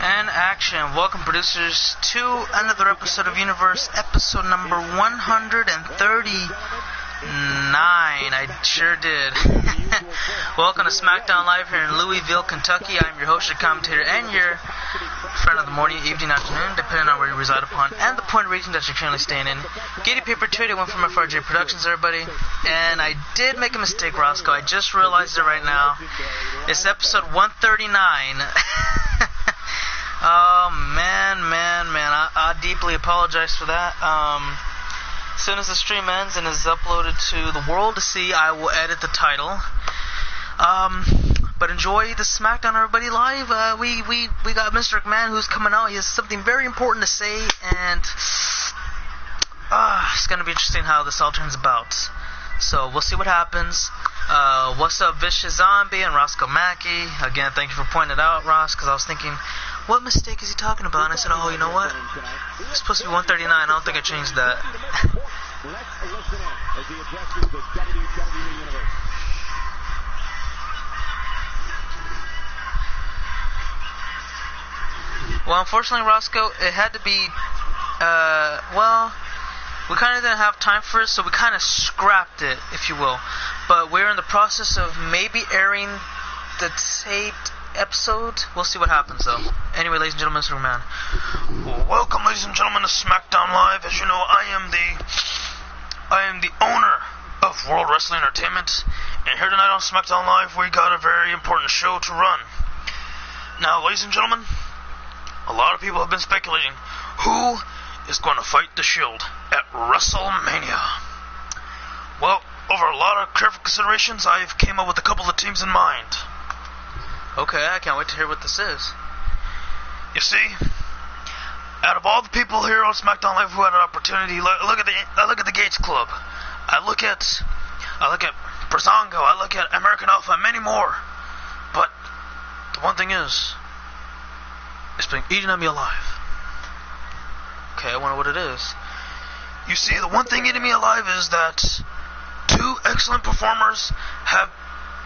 And action. Welcome, producers, to another episode of Universe, episode number 139. I sure did. Welcome to SmackDown Live here in Louisville, Kentucky. I'm your host, your commentator, and your friend of the morning, evening, afternoon, depending on where you reside upon, and the point of region that you're currently staying in. Getty Paper Tweeted one from FRJ Productions, everybody. And I did make a mistake, Roscoe. I just realized it right now. It's episode 139. Oh, man. I deeply apologize for that. As soon as the stream ends and is uploaded to the world to see, I will edit the title. But enjoy the SmackDown, everybody, live. We got Mr. McMahon who's coming out. He has something very important to say, and it's going to be interesting how this all turns about. So we'll see what happens. What's up, Vicious Zombie and Roscoe Mackey? Again, thank you for pointing it out, Ross, because I was thinking, what mistake is he talking about? And I said, oh, you know what? It's supposed to be 139. I don't think I changed that. Well, unfortunately, Roscoe, it had to be, we kind of didn't have time for it, so we kind of scrapped it, if you will. But we're in the process of maybe airing the taped episode. We'll see what happens, though. Anyway, ladies and gentlemen, Mr. McMahon. Welcome, ladies and gentlemen, to SmackDown Live. As you know, I am the owner of World Wrestling Entertainment, and here tonight on SmackDown Live, we got a very important show to run. Now, ladies and gentlemen, a lot of people have been speculating who is going to fight the Shield at WrestleMania. Well, over a lot of careful considerations, I've came up with a couple of teams in mind. Okay, I can't wait to hear what this is. You see, out of all the people here on SmackDown Live who had an opportunity, I look at the Gates Club. I look at Brazongo. I look at American Alpha, and many more. But the one thing is, it's been eating at me alive. Okay, I wonder what it is. You see, the one thing eating me alive is that two excellent performers have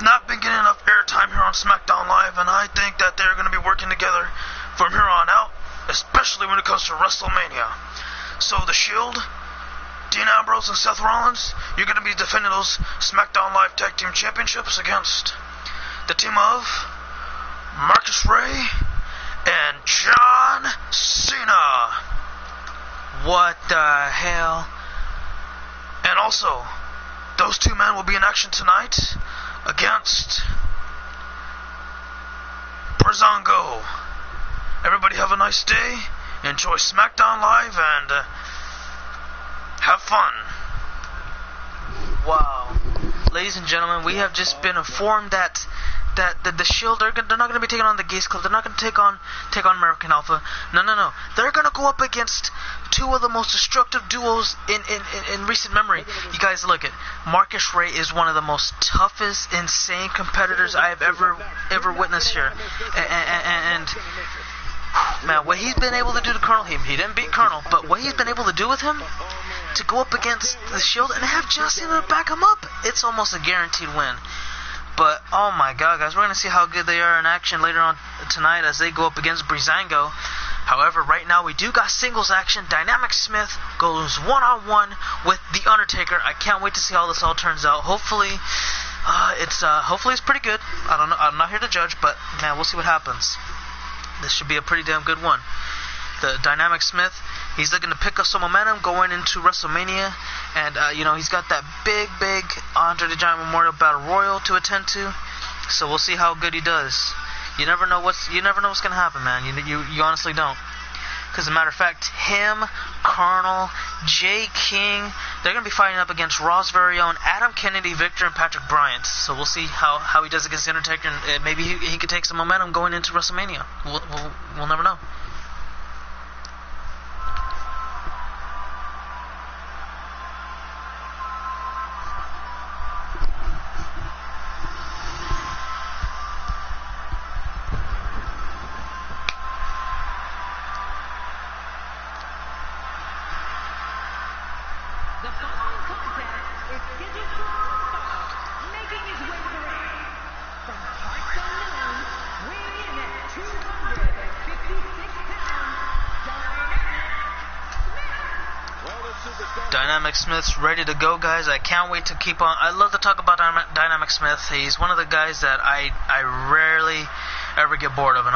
not been getting enough airtime here on SmackDown Live, and I think that they're going to be working together from here on out, especially when it comes to WrestleMania. So the Shield, Dean Ambrose and Seth Rollins, you're going to be defending those SmackDown Live Tag Team Championships against the team of Marcus Ray and John Cena. What the hell? And also, those two men will be in action tonight against Brazongo. Everybody have a nice day. Enjoy SmackDown Live and have fun. Wow. Ladies and gentlemen, we have just been informed that the Shield, they're not going to be taking on the Gates Club. They're not going to take on American Alpha. No. They're going to go up against two of the most destructive duos in recent memory. You guys look at Marcus Ray is one of the most toughest, insane competitors I have ever witnessed here. And man, what he's been able to do to Colonel, he didn't beat Colonel, but what he's been able to do with him to go up against the Shield and have John Cena to back him up, it's almost a guaranteed win. But, oh my god, guys, we're going to see how good they are in action later on tonight as they go up against Brazongo. However, right now we do got singles action. Dynamic Smith goes one-on-one with The Undertaker. I can't wait to see how this all turns out. Hopefully it's pretty good. I don't know. I'm not here to judge, but, man, we'll see what happens. This should be a pretty damn good one. The Dynamic Smith, he's looking to pick up some momentum going into WrestleMania. And, he's got that big Andre the Giant Memorial Battle Royal to attend to. So we'll see how good he does. You never know what's going to happen, man. You honestly don't. Because, as a matter of fact, him, Colonel, Jay King, they're going to be fighting up against Raw's very own Adam Kennedy, Victor, and Patrick Bryant. So we'll see how he does against The Undertaker. And maybe he could take some momentum going into WrestleMania. We'll never know. The following contest is scheduled for one fall, making his way to the ring. From parts unknown, weighing in at 255 Dynamic Smith's ready to go, guys. I can't wait to keep on. I love to talk about Dynamic Smith. He's one of the guys that I rarely ever get bored of. And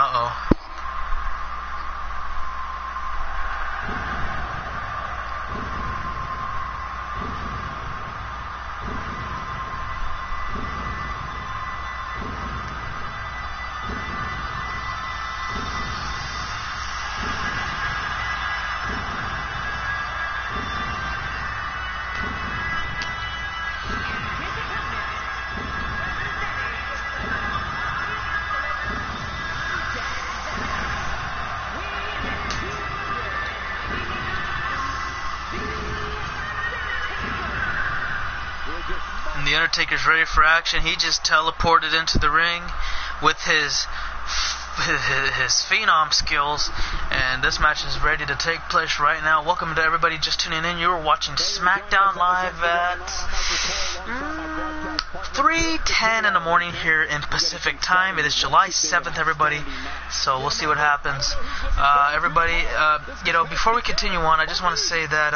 The Undertaker's ready for action. He just teleported into the ring with his phenom skills, and this match is ready to take place right now. Welcome to everybody just tuning in. You are watching SmackDown live at 3:10 in the morning here in Pacific time. It is July 7th, everybody. So we'll see what happens. Everybody, before we continue on, I just want to say that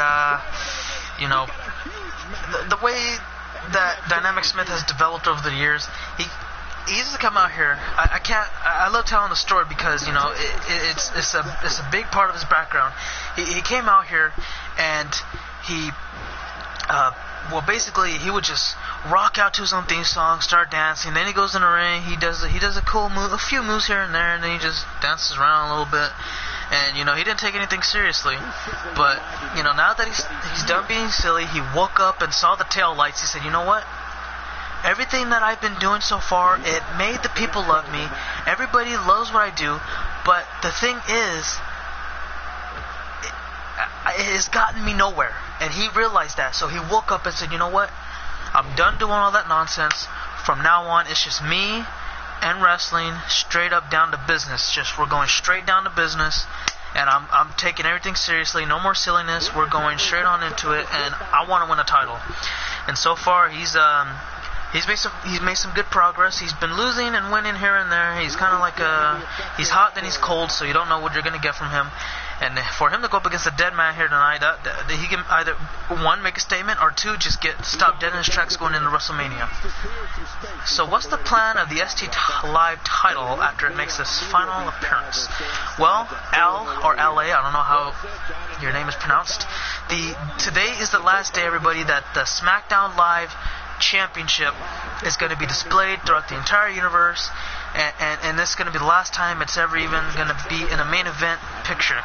the way that Dynamic Smith has developed over the years, he used to come out here. I love telling the story because it's a big part of his background. He came out here and he basically he would just rock out to his own theme song, start dancing. Then he goes in the ring. He does a cool move, a few moves here and there, and then he just dances around a little bit. And he didn't take anything seriously. But now that he's done being silly, he woke up and saw the tail lights. He said, "You know what? Everything that I've been doing so far, it made the people love me. Everybody loves what I do. But the thing is, it has gotten me nowhere." And he realized that. So he woke up and said, "You know what? I'm done doing all that nonsense. From now on, it's just me and wrestling, straight up down to business. We're going straight down to business, and I'm taking everything seriously. No more silliness. We're going straight on into it, and I want to win a title." And so far, he's made some good progress. He's been losing and winning here and there. He's kind of like he's hot then he's cold, so you don't know what you're gonna get from him. And for him to go up against a dead man here tonight, he can either one, make a statement, or two, just get stopped dead in his tracks going into WrestleMania. So what's the plan of the ST Live title after it makes its final appearance? Well, Al, or LA, I don't know how your name is pronounced. Today is the last day, everybody, that the SmackDown Live Championship is going to be displayed throughout the entire universe, and this is going to be the last time it's ever even going to be in a main event picture,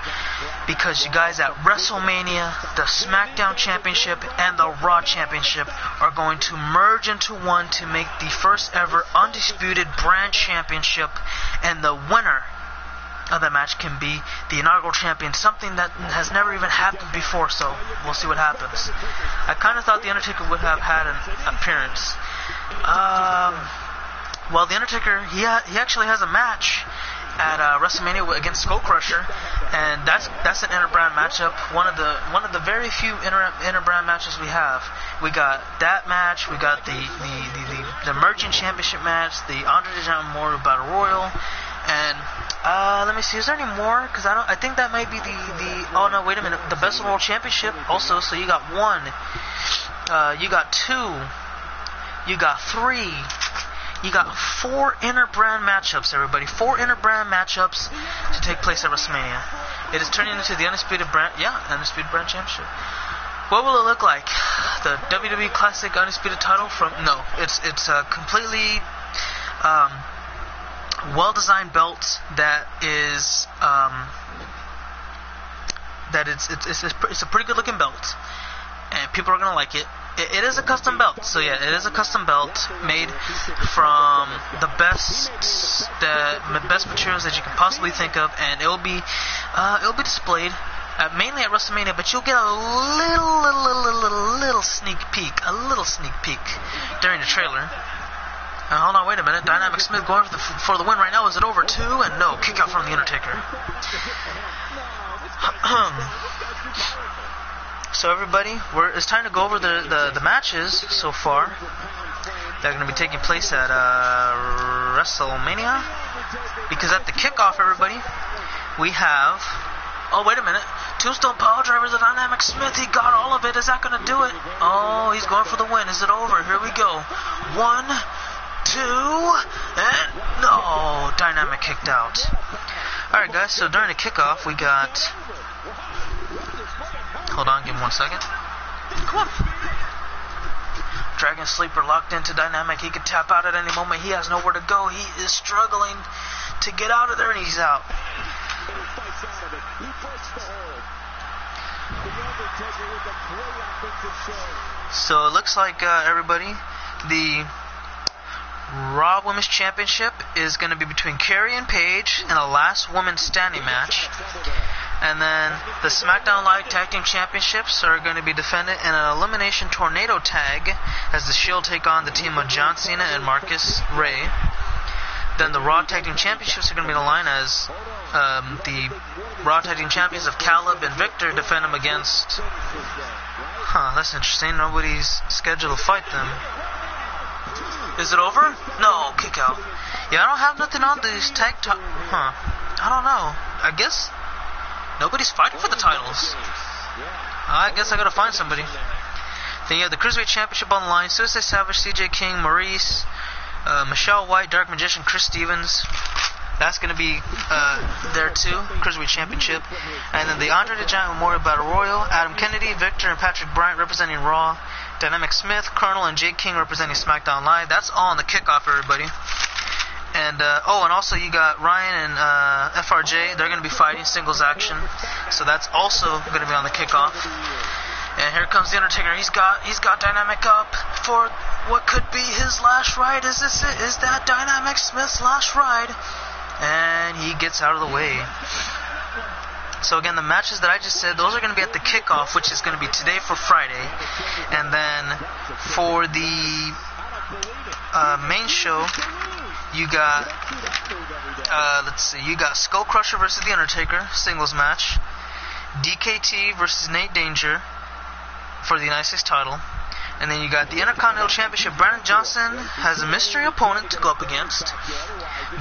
because you guys at WrestleMania, the SmackDown Championship and the Raw Championship are going to merge into one to make the first ever undisputed brand championship, and the winner of that match can be the inaugural champion, something that has never even happened before, so we'll see what happens. I kind of thought The Undertaker would have had an appearance. Well, The Undertaker, he actually has a match at WrestleMania against Skull Crusher, and that's an interbrand matchup. One of the very few interbrand matches we have. We got that match. We got the Merging Championship match, the Andre the Giant Memorial Battle Royal, and let me see. Is there any more? Because I think that might be the. Oh no, wait a minute. The Best of the World Championship also. So you got one. You got two. You got three. You got 4 interbrand matchups, everybody. 4 interbrand matchups to take place at WrestleMania. It is turning into the Undisputed Brand Championship. What will it look like? The WWE Classic Undisputed title No, it's a completely well-designed belt that is it's a pretty good-looking belt, and people are gonna like it. It is a custom belt, so yeah, it is a custom belt made from the best materials that you can possibly think of, and it'll be displayed mainly at WrestleMania. But you'll get a little sneak peek during the trailer. Hold on, wait a minute. Dynamic Smith going for the win right now. Is it over 2? And no, kick out from The Undertaker. So everybody, it's time to go over the matches so far. They're going to be taking place at WrestleMania. Because at the kickoff, everybody, we have Oh, wait a minute. Tombstone Piledriver, the Dynamic Smith. He got all of it. Is that going to do it? Oh, he's going for the win. Is it over? Here we go. 1, 2, and no. Dynamic kicked out. Alright, guys. So during the kickoff, we got... Hold on. Give me 1 second. Come on. Dragon Sleeper locked into Dynamic. He could tap out at any moment. He has nowhere to go. He is struggling to get out of there, and he's out. So it looks like everybody, the Raw Women's Championship is going to be between Carrie and Paige in a last woman standing match. And then the SmackDown Live Tag Team Championships are going to be defended in an Elimination Tornado Tag as the Shield take on the team of John Cena and Marcus Ray. Then the Raw Tag Team Championships are going to be in the line as the Raw Tag Team Champions of Caleb and Victor defend them against... that's interesting. Nobody's scheduled to fight them. Is it over? No, kick out. Yeah, I don't have nothing on these tag... I don't know. I guess... Nobody's fighting for the titles. I guess I gotta find somebody. Then you have the Cruiserweight Championship on the line. Suicide Savage, CJ King, Maurice, Michelle White, Dark Magician, Chris Stevens. That's gonna be there too. Cruiserweight Championship. And then the Andre the Giant Memorial Battle Royal. Adam Kennedy, Victor, and Patrick Bryant representing Raw. Dynamic Smith, Colonel, and Jake King representing SmackDown Live. That's all on the kickoff, everybody. And and also you got Ryan and FRJ. They're going to be fighting singles action, so that's also going to be on the kickoff. And here comes the Undertaker. He's got Dynamic up for what could be his last ride. Is this it? Is that Dynamic Smith's last ride? And he gets out of the way. So again, the matches that I just said, those are going to be at the kickoff, which is going to be today for Friday, and then for the main show. You got, you got Skull Crusher versus The Undertaker, singles match. DKT versus Nate Danger for the United States title. And then you got the Intercontinental Championship. Brandon Johnson has a mystery opponent to go up against.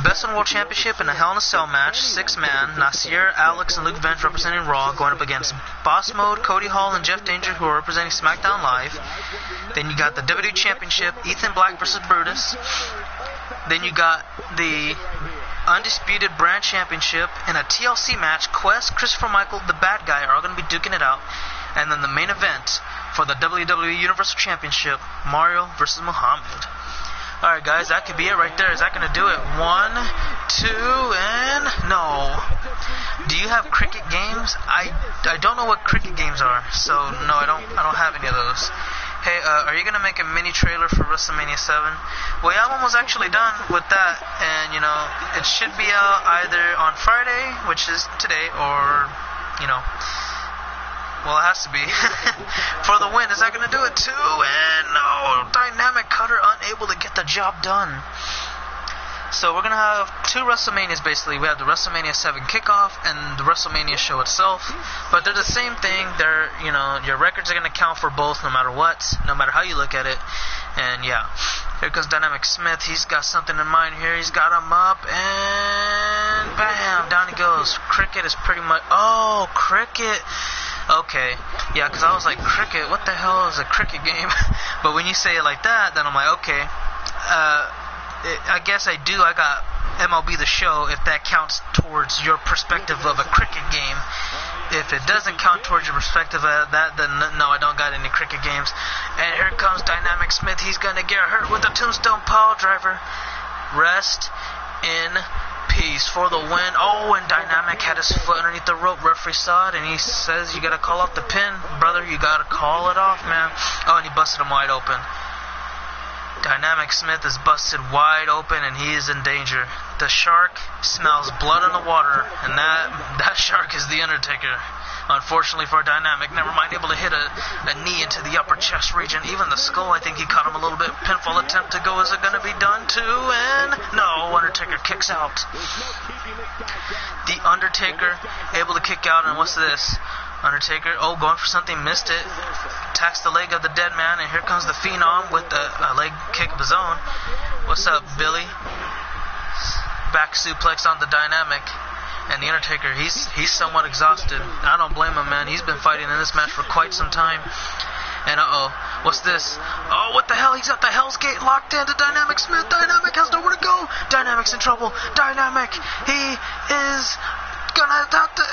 Best in World Championship in a Hell in a Cell match, 6-man. Nasir, Alex, and Luke Venge representing Raw, going up against Boss Mode, Cody Hall, and Jeff Danger, who are representing SmackDown Live. Then you got the WWE Championship, Ethan Black versus Brutus. Then you got the Undisputed Brand Championship in a TLC match. Quest, Christopher Michael, the bad guy, are all going to be duking it out. And then the main event for the WWE Universal Championship, Mario versus Muhammad. Alright guys, that could be it right there. Is that going to do it? 1, 2, and no. Do you have cricket games? I don't know what cricket games are, so no, I don't have any of those. Hey, are you going to make a mini trailer for WrestleMania 7? Well, yeah, I'm almost actually done with that, and, it should be out either on Friday, which is today, or, well, it has to be. For the win, is that going to do it too? And no, Dynamic Cutter unable to get the job done. So we're going to have 2 WrestleManias, basically. We have the WrestleMania 7 kickoff and the WrestleMania show itself. But they're the same thing. They're, your records are going to count for both no matter what, no matter how you look at it. And yeah, here comes Dynamic Smith. He's got something in mind here. He's got him up, and bam, down he goes. Cricket is pretty much... Oh, cricket. Okay, yeah, because I was like, cricket? What the hell is a cricket game? But when you say it like that, then I'm like, okay. I guess I do. I got MLB The Show, if that counts towards your perspective of a cricket game. If it doesn't count towards your perspective of that, then no, I don't got any cricket games. And here comes Dynamic Smith. He's going to get hurt with a Tombstone Piledriver. Rest in peace for the win. Oh, and Dynamic had his foot underneath the rope. Referee saw it, and he says, you got to call off the pin. Brother, you got to call it off, man. Oh, and he busted him wide open. Dynamic Smith is busted wide open, and he is in danger. The shark smells blood in the water, and that shark is the Undertaker. Unfortunately for Dynamic, never mind able to hit a knee into the upper chest region. Even the skull, I think he caught him a little bit. Pinfall attempt to go. Is it going to be done too? And no, Undertaker kicks out. The Undertaker able to kick out, and what's this? Undertaker, going for something, missed it. Attacks the leg of the dead man, and here comes the Phenom with a leg kick of his own. What's up, Billy? Back suplex on the Dynamic. And The Undertaker, he's somewhat exhausted. I don't blame him, man. He's been fighting in this match for quite some time. And what's this? Oh, what the hell? He's got the Hell's Gate locked into Dynamic Smith. Dynamic has nowhere to go. Dynamic's in trouble. Dynamic, he is gonna have to.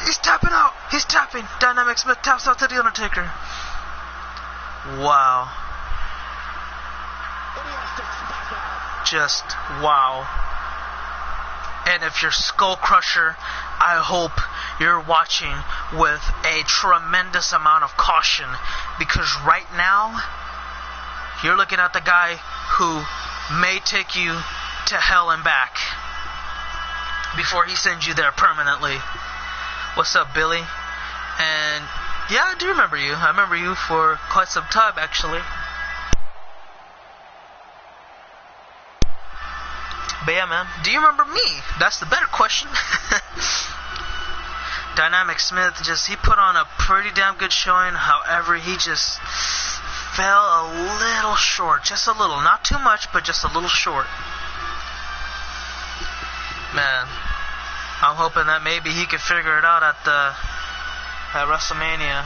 He's tapping out. He's tapping. Dynamic Smith taps out to The Undertaker. Wow. Just wow. And if you're Skull Crusher, I hope you're watching with a tremendous amount of caution, because right now you're looking at the guy who may take you to hell and back before he sends you there permanently. What's up, Billy? And yeah, I do remember you. I remember you for quite some time, actually. But yeah, man, do you remember me? That's the better question. Dynamic Smith, he put on a pretty damn good showing. However, he just fell a little short. Just a little. Not too much, but just a little short. Man, I'm hoping that maybe he could figure it out at WrestleMania.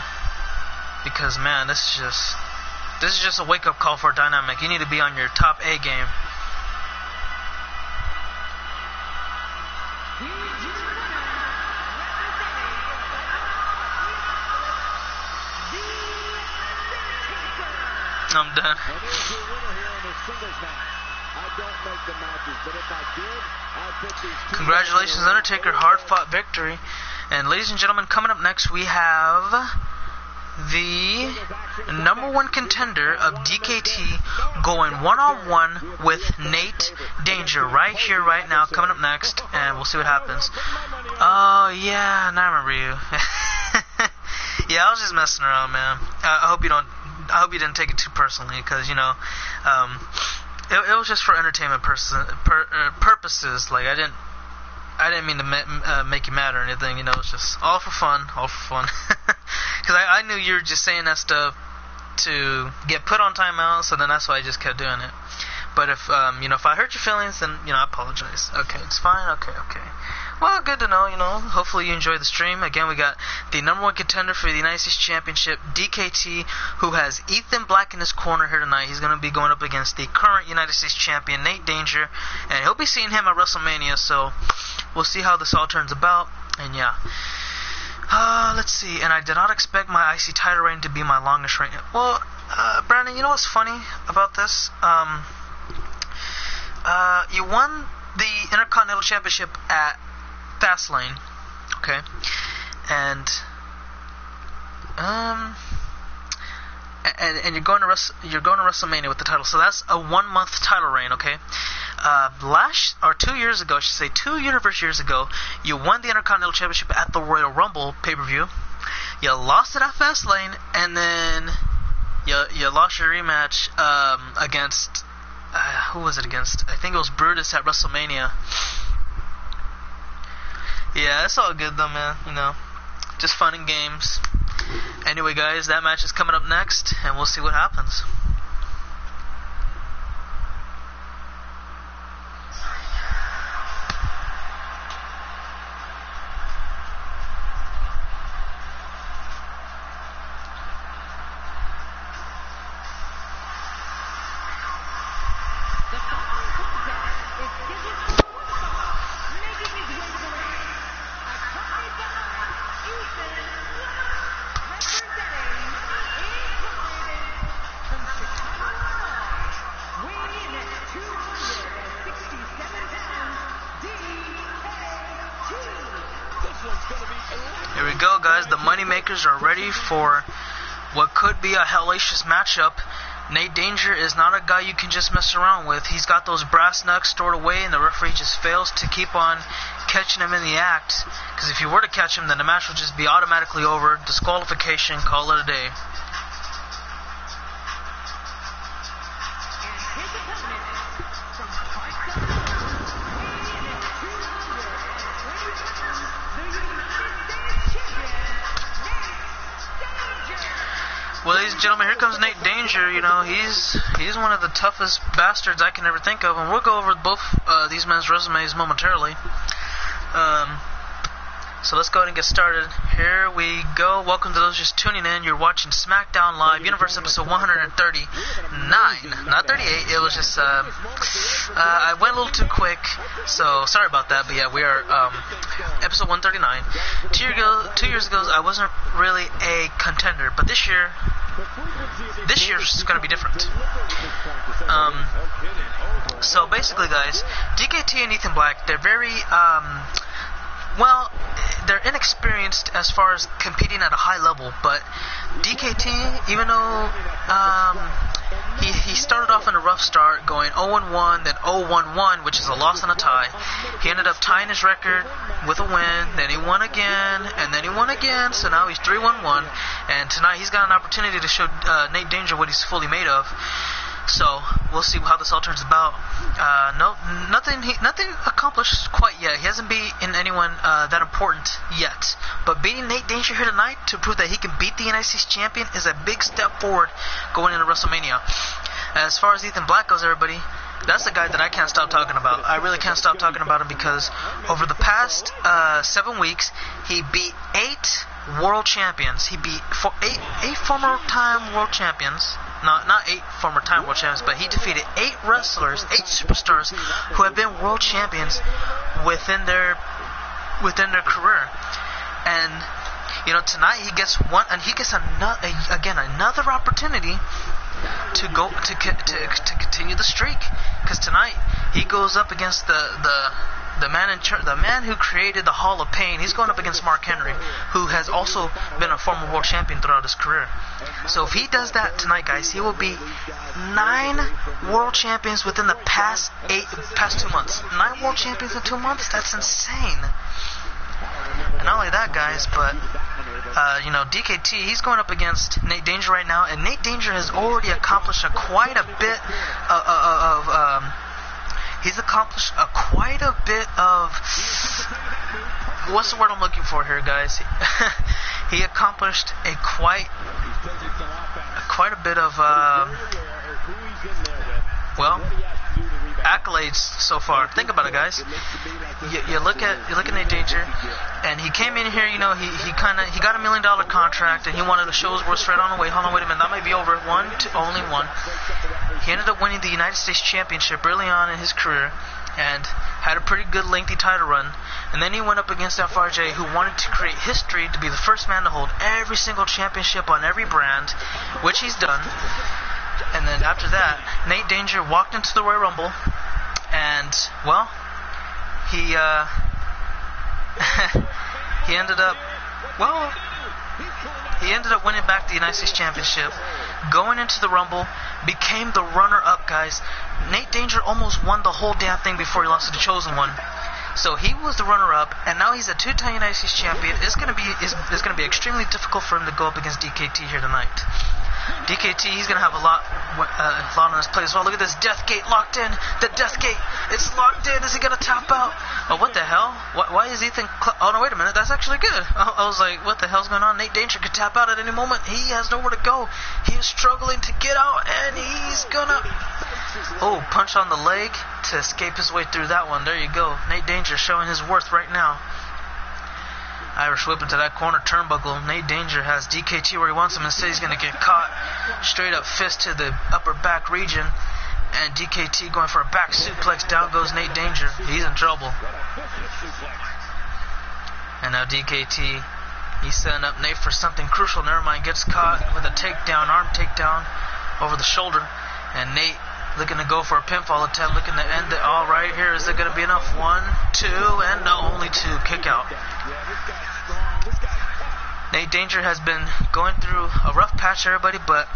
Because, man, this is just a wake-up call for Dynamic. You need to be on your top A game. I'm done. Congratulations, Undertaker. Hard-fought victory. And ladies and gentlemen, coming up next, we have the number one contender of DKT going one-on-one with Nate Danger right here, right now, coming up next, and we'll see what happens. Oh, yeah, and I remember you. Yeah, I was just messing around, man. I hope you didn't take it too personally, because, it was just for entertainment purposes. Like, I didn't mean to make you mad or anything, it was just all for fun. Because I knew you were just saying that stuff to get put on timeout, so then that's why I just kept doing it. But if if I hurt your feelings, then I apologize. Okay, it's fine. Okay. Well, good to know. Hopefully you enjoy the stream. Again, we got the number one contender for the United States Championship, DKT, who has Ethan Black in his corner here tonight. He's going to be going up against the current United States champion, Nate Danger, and he'll be seeing him at WrestleMania. So we'll see how this all turns about. And yeah. Let's see. And I did not expect my IC title reign to be my longest reign. Well, Brandon, you know what's funny about this? You won the Intercontinental Championship at Fastlane, okay, and you're going to WrestleMania with the title. So that's a 1 month title reign, okay. 2 years ago, I should say, 2 universe years ago, you won the Intercontinental Championship at the Royal Rumble pay-per-view. You lost it at Fastlane, and then you lost your rematch against who was it against? I think it was Brutus at WrestleMania. Yeah, it's all good though, man. Just fun and games. Anyway, guys, that match is coming up next, and we'll see what happens. Here we go, guys. The Moneymakers are ready for what could be a hellacious matchup. Nate Danger is not a guy you can just mess around with. He's got those brass knucks stored away, and the referee just fails to keep on catching him in the act. Because if you were to catch him, then the match would just be automatically over. Disqualification, call it a day. Well, ladies and gentlemen, here comes Nate Danger. He's one of the toughest bastards I can ever think of, and we'll go over both these men's resumes momentarily. So let's go ahead and get started. Here we go. Welcome to those just tuning in. You're watching SmackDown Live, Universe episode 139, not 38. It was just, I went a little too quick, so sorry about that. But yeah, we are episode 139. 2 years ago, I wasn't really a contender, but this year's going to be different. So basically, guys, DKT and Ethan Black, they're very, well, they're inexperienced as far as competing at a high level, but DKT, even though he started off in a rough start, going 0-1, then 0-1-1, which is a loss and a tie. He ended up tying his record with a win, then he won again, and then he won again, so now he's 3-1-1, and tonight he's got an opportunity to show Nate Danger what he's fully made of. So we'll see how this all turns about. Nothing accomplished quite yet. He hasn't beaten anyone that important yet. But beating Nate Danger here tonight to prove that he can beat the United States champion is a big step forward going into WrestleMania. As far as Ethan Black goes, everybody, that's the guy that I can't stop talking about. I really can't stop talking about him because over the past 7 weeks, he beat 8 world champions. He beat eight former time world champions. Not 8 former time world champions, but he defeated 8 wrestlers, 8 superstars who have been world champions within their career. And you know, tonight he gets another opportunity to continue the streak, because tonight he goes up against the man who created the Hall of Pain. He's going up against Mark Henry, who has also been a former world champion throughout his career. So if he does that tonight, guys, he will be 9 world champions within the past 2 months. 9 world champions in 2 months? That's insane. And not only that, guys, but you know, DKT, he's going up against Nate Danger right now, and Nate Danger has already accomplished quite a bit of what's the word I'm looking for here, guys? He accomplished quite a bit of accolades so far. Think about it, guys. You look at Nate Danger, and he came in here. You know, he got $1 million contract, and he wanted to show his worth right on the way. Hold on, wait a minute, that might be over. Only one. He ended up winning the United States Championship early on in his career, and had a pretty good lengthy title run. And then he went up against FRJ, who wanted to create history to be the first man to hold every single championship on every brand, which he's done. And then after that, Nate Danger walked into the Royal Rumble, and well, he ended up winning back the United States Championship. Going into the Rumble, became the runner-up, guys. Nate Danger almost won the whole damn thing before he lost to the Chosen One. So he was the runner-up, and now he's a 2-time United States champion. It's gonna be extremely difficult for him to go up against DKT here tonight. DKT, he's gonna have a lot on his plate as well. Look at this Death Gate locked in. The Death Gate, it's locked in. Is he gonna tap out? Oh, what the hell? Why is Ethan? Oh no, wait a minute. That's actually good. I was like, what the hell's going on? Nate Danger could tap out at any moment. He has nowhere to go. He is struggling to get out, and he's gonna. Oh, punch on the leg to escape his way through that one. There you go. Nate Danger showing his worth right now. Irish whip into that corner turnbuckle. Nate Danger has DKT where he wants him. Instead, he's going to get caught. Straight up fist to the upper back region. And DKT going for a back suplex. Down goes Nate Danger. He's in trouble. And now DKT, he's setting up Nate for something crucial. Never mind, gets caught with a takedown, arm takedown over the shoulder. And Nate looking to go for a pinfall attempt, looking to end it all right here. Is it going to be enough? 1, 2, and no, only 2. Kick out. Nate Danger has been going through a rough patch, everybody, but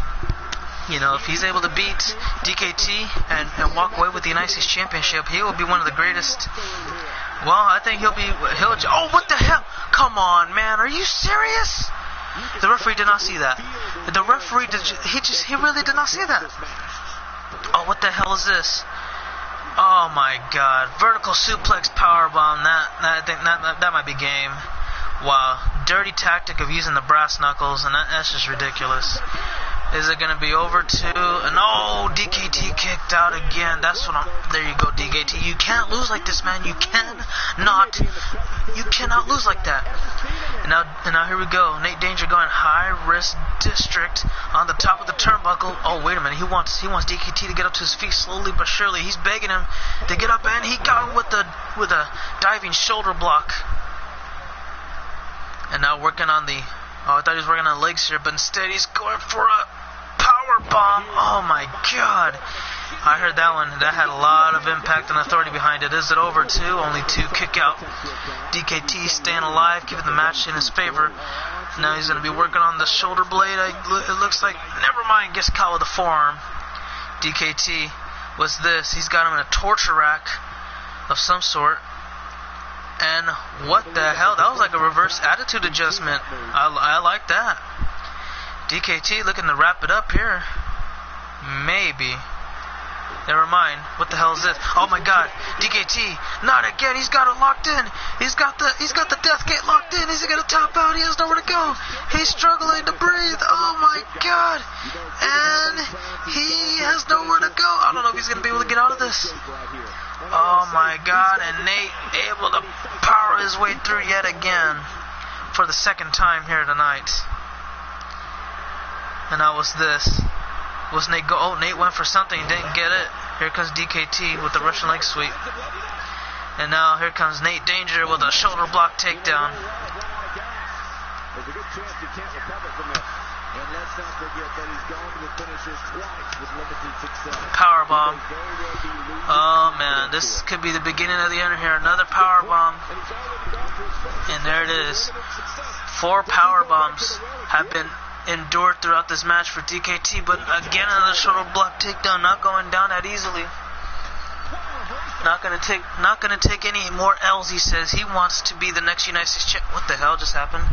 you know, if he's able to beat DKT and walk away with the United States Championship, he will be one of the greatest. Well, I think he'll. Oh, what the hell? Come on, man, are you serious? The referee did not see that. The referee he really did not see that. Oh, what the hell is this? Oh my God! Vertical suplex powerbomb. That might be game. Wow, dirty tactic of using the brass knuckles, and that's just ridiculous. Is it going to be over to... No, DKT kicked out again. That's what I'm... There you go, DKT. You can't lose like this, man. You cannot lose like that. And now here we go. Nate Danger going high risk district on the top of the turnbuckle. Oh, wait a minute. He wants DKT to get up to his feet slowly but surely. He's begging him to get up, and he got him with a diving shoulder block. And now working on the... Oh, I thought he was working on legs here, but instead he's going for a power bomb. Oh my God. I heard that one. That had a lot of impact and authority behind it. Is it over too? Only 2 kick out. DKT staying alive, keeping the match in his favor. Now he's going to be working on the shoulder blade. It looks like, never mind, gets caught with a forearm. DKT, what's this? He's got him in a torture rack of some sort. And what the hell? That was like a reverse attitude adjustment. I like that. DKT looking to wrap it up here. Maybe. Never mind. What the hell is this? Oh my God. DKT. Not again. He's got it locked in. He's got the death gate locked in. He's gonna tap out. He has nowhere to go. He's struggling to breathe. Oh my God. And he has nowhere to go. I don't know if he's gonna be able to get out of this. Oh my God. And Nate able to power his way through yet again for the second time here tonight. And that was this. Was Nate go? Oh, Nate went for something, didn't get it. Here comes DKT with the Russian leg sweep. And now here comes Nate Danger with a shoulder block takedown. There's a good chance he can't recover from this. And let's not forget that he's gone to the finishes twice with limited success. Powerbomb. Oh man, this could be the beginning of the end here. Another powerbomb. And there it is. 4 powerbombs have been endured throughout this match for DKT, but again another shoulder block takedown, not going down that easily. Not gonna take any more L's. He says he wants to be the next United States champ. What the hell just happened?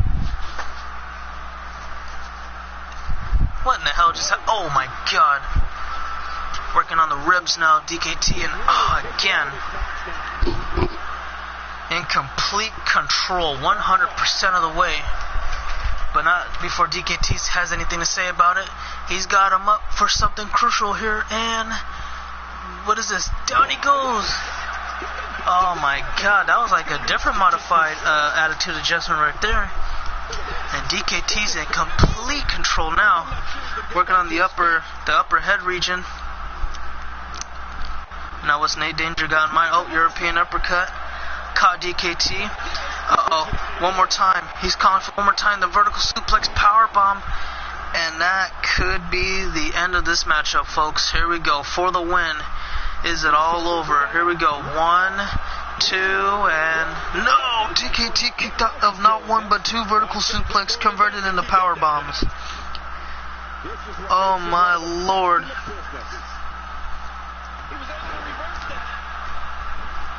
What in the hell just happened? Oh my God! Working on the ribs now, DKT, and again in complete control, 100% of the way. But not before DKT has anything to say about it. He's got him up for something crucial here, and what is this? Down he goes. Oh my God, that was like a different modified attitude adjustment right there. And DKT's in complete control now, working on the upper head region. Now what's Nate Danger got in mind? Oh, European uppercut. Caught DKT. One more time. He's calling for one more time the vertical suplex powerbomb. And that could be the end of this matchup, folks. Here we go. For the win. Is it all over? Here we go. 1, 2, and... No! DKT kicked out of not 1 but 2 vertical suplex converted into powerbombs. Oh my Lord.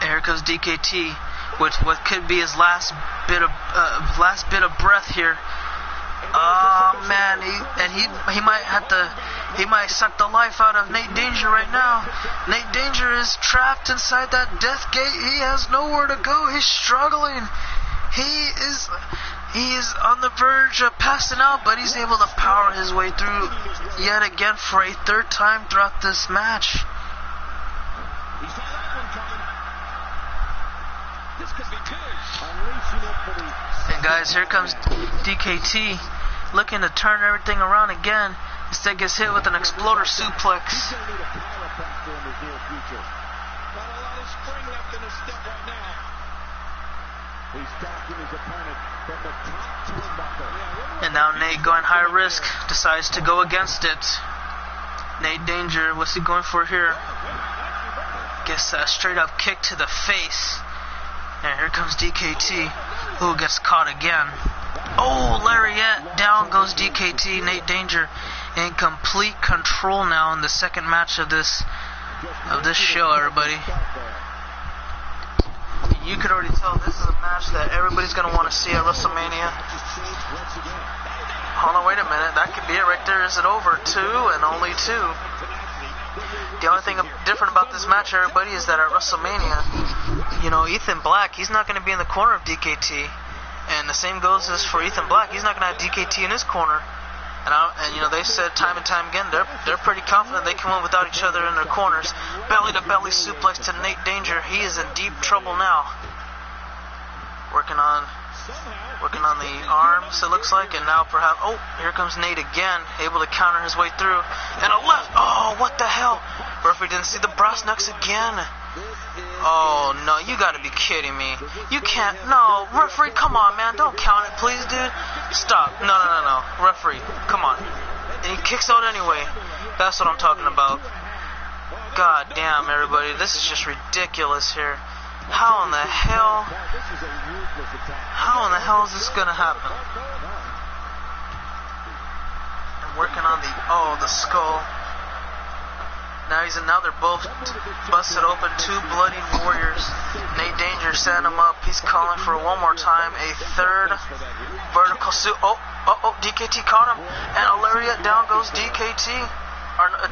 Here comes DKT with what could be his last bit of breath here. Oh man, he might suck the life out of Nate Danger right now. Nate Danger is trapped inside that death gate. He has nowhere to go. He's struggling. He is on the verge of passing out, but he's able to power his way through yet again for a 3rd time throughout this match. And guys, here comes DKT looking to turn everything around again. Instead gets hit with an exploder suplex. And now Nate, going high risk, decides to go against it. Nate Danger, what's he going for here? Gets a straight up kick to the face. And here comes DKT, who gets caught again. Oh, lariat. Down goes DKT. Nate Danger in complete control now in the second match of this show, everybody. You could already tell this is a match that everybody's going to want to see at WrestleMania. Hold on, wait a minute. That could be it right there. Is it over? 2 and only 2. The only thing different about this match, everybody, is that at WrestleMania, Ethan Black, he's not going to be in the corner of DKT. And the same goes as for Ethan Black. He's not going to have DKT in his corner. And they said time and time again, they're pretty confident they can win without each other in their corners. Belly-to-belly suplex to Nate Danger. He is in deep trouble now. Working on Working on the arms, it looks like, and now perhaps... Oh, here comes Nate again, able to counter his way through. And a left... Oh, what the hell? Referee didn't see the brass knucks again. Oh, no, you gotta be kidding me. You can't... No, referee, come on, man. Don't count it, please, dude. Stop. No. Referee, come on. And he kicks out anyway. That's what I'm talking about. God damn, everybody. This is just ridiculous here. How in the hell is this gonna happen? And working on the skull. Now they're both busted open. Two bloody warriors. Nate Danger setting him up. He's calling for one more time. A third vertical suit. Oh, DKT caught him. And a lariat. Down goes DKT.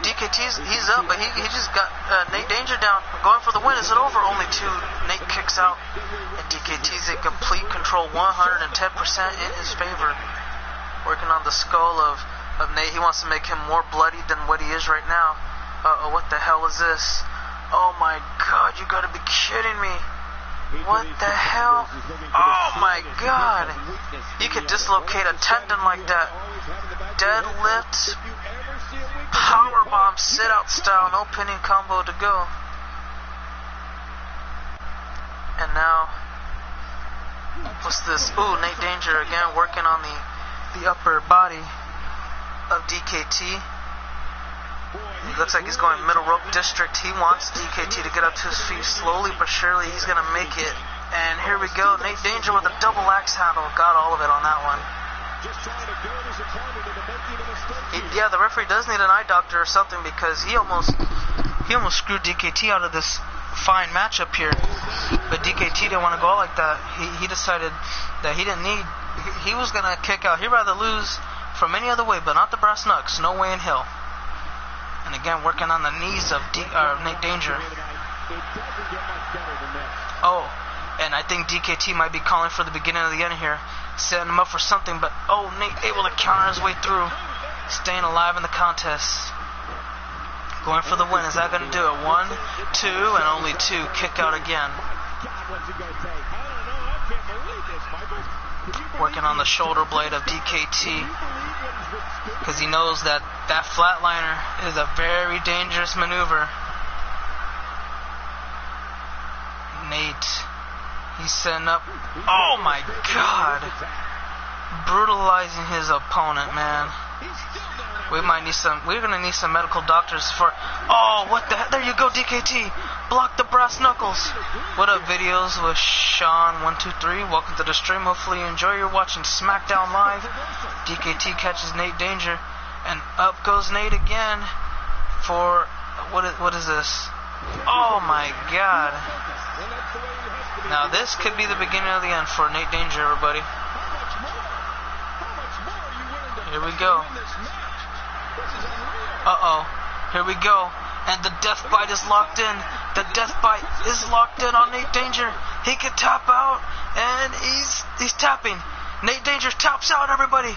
DKT's, he's up, but he just got Nate Danger down. Going for the win. Is it over? Only two. Nate kicks out. And DKT's in complete control. 110% in his favor. Working on the skull of Nate. He wants to make him more bloody than what he is right now. What the hell is this? Oh my god, you gotta be kidding me. What the hell? Oh my god. You could dislocate a tendon like that. Deadlift, powerbomb, sit-out style, no pinning combo to go. And now, what's this? Ooh, Nate Danger again working on the upper body of DKT. He looks like he's going middle rope district. He wants DKT to get up to his feet slowly but surely. He's going to make it. And here we go. Nate Danger with a double axe handle. Got all of it on that one. Yeah, the referee does need an eye doctor or something because he almost screwed DKT out of this fine matchup here. But DKT didn't want to go out like that. He decided that he didn't need... He was going to kick out. He'd rather lose from any other way, but not the brass knucks. No way in hell. And again, working on the knees of Nate Danger. Oh, and I think DKT might be calling for the beginning of the end here. Setting him up for something, but oh, Nate able to counter his way through. Staying alive in the contest. Going for the win. Is that going to do it? 1, 2, and only 2. Kick out again. Working on the shoulder blade of DKT. Because he knows that flatliner is a very dangerous maneuver. Nate, he's setting up. Oh my god! Brutalizing his opponent, man. We're gonna need some medical doctors for. Oh, what the heck? There you go, DKT. Block the brass knuckles. What up, videos with Sean123? Welcome to the stream. Hopefully you enjoy. You're watching SmackDown Live. DKT catches Nate Danger, and up goes Nate again for what is this? Oh my god! Now this could be the beginning of the end for Nate Danger, everybody. Here we go. Here we go. And the death bite is locked in. The death bite is locked in on Nate Danger. He can tap out, and he's tapping. Nate Danger taps out, everybody.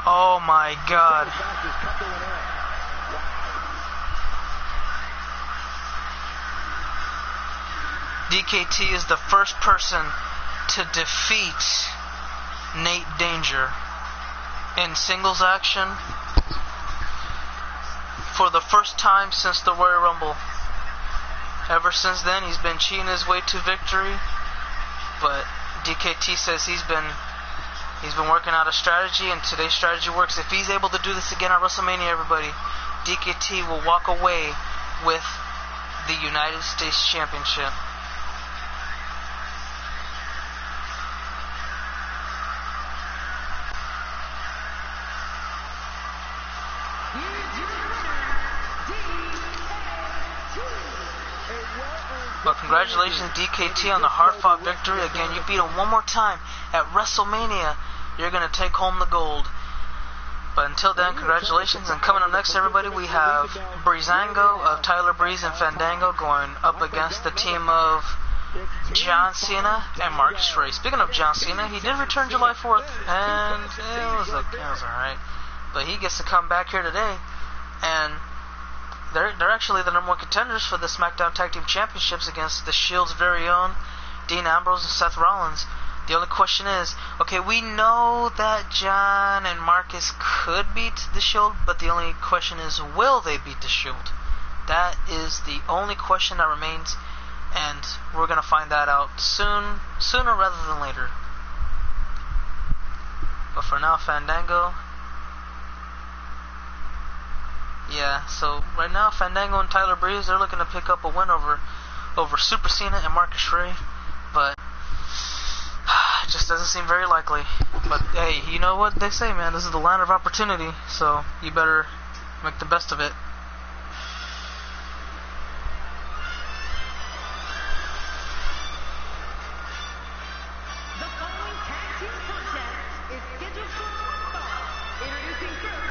Oh my god. DKT is the first person to defeat Nate Danger in singles action for the first time since the Royal Rumble. Ever since then, he's been cheating his way to victory, but DKT says he's been working out a strategy, and today's strategy works. If he's able to do this again at WrestleMania, everybody, DKT will walk away with the United States Championship. But congratulations, DKT, on the hard-fought victory. Again, you beat him one more time at WrestleMania. You're going to take home the gold. But until then, congratulations. And coming up next, everybody, we have Breezango of Tyler Breeze and Fandango going up against the team of John Cena and Marcus Ray. Speaking of John Cena, he did return July 4th, and it was alright. But he gets to come back here today, and they're actually the number one contenders for the SmackDown Tag Team Championships against the Shield's very own Dean Ambrose and Seth Rollins. The only question is, okay, we know that John and Marcus could beat the Shield, but the only question is, will they beat the Shield? That is the only question that remains, and we're going to find that out sooner rather than later. But for now, Fandango. Yeah, so right now, Fandango and Tyler Breeze, they're looking to pick up a win over Super Cena and Marcus Ray, but it just doesn't seem very likely. But hey, you know what they say, man, this is the land of opportunity, so you better make the best of it. The following tag team contest is scheduled for one fall. Introducing first,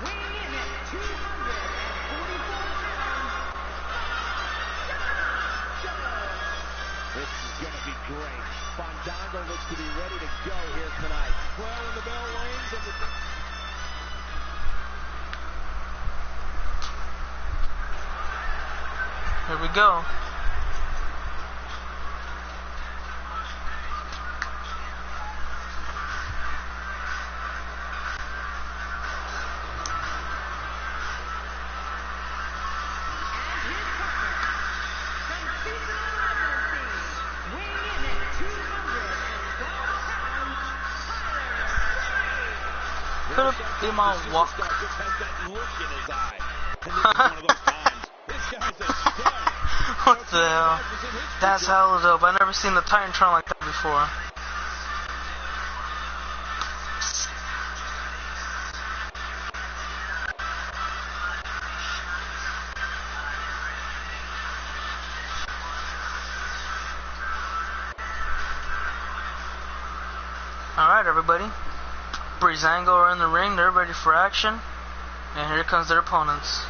weighing in at 244 pounds, This is going to be great. Fandango looks to be ready to go here tonight. Well, when the bell rings and Here we go. Could have been my walk. just has that look in his eye. And this is one of those times. This guy's a stud. What the hell? That's hella dope. I've never seen the Titantron like that before. Alright, everybody. Breezango are in the ring. They're ready for action. And here comes their opponents.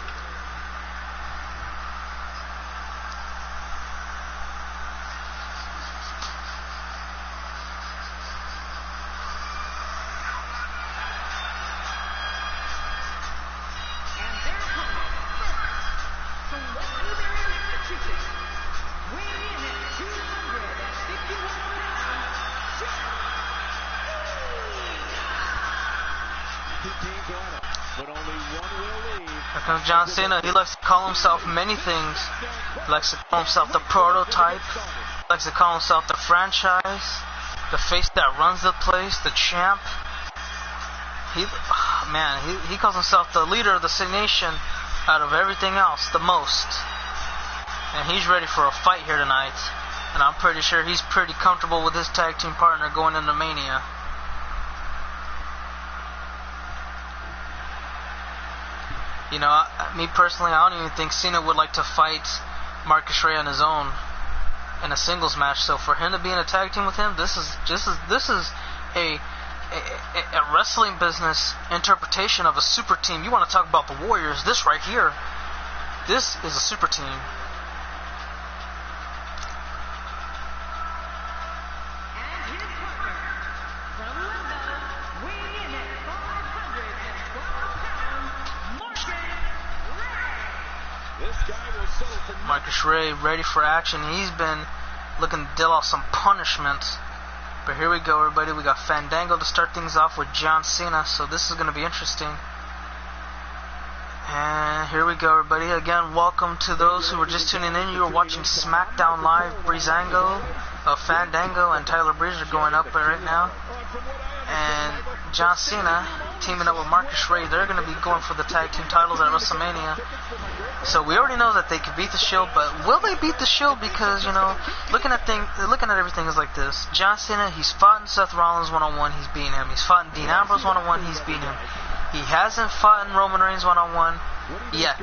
But only one will leave. Here comes John Cena. He likes to call himself many things. He likes to call himself the prototype. He likes to call himself the franchise. The face that runs the place. The champ. He calls himself the leader of the nation out of everything else the most. And he's ready for a fight here tonight. And I'm pretty sure he's pretty comfortable with his tag team partner going into Mania. You know, me personally, I don't even think Cena would like to fight Marcus Ray on his own in a singles match. So for him to be in a tag team with him, this is a wrestling business interpretation of a super team. You want to talk about the Warriors? This right here, this is a super team. Marcus Ray ready for action. He's been looking to deal out some punishment. But here we go, everybody. We got Fandango to start things off with John Cena. So this is going to be interesting. And here we go, everybody. Again, welcome to those who were just tuning in. You are watching SmackDown Live. Breezango, Fandango, and Tyler Breeze are going up right now. And John Cena teaming up with Marcus Ray. They're going to be going for the tag team titles at WrestleMania. So we already know that they can beat the Shield, but will they beat the Shield? Because, you know, looking at everything is like this. John Cena, he's fought Seth Rollins one-on-one, he's beaten him. He's fought Dean Ambrose one-on-one, he's beaten him. He hasn't fought Roman Reigns one-on-one yet.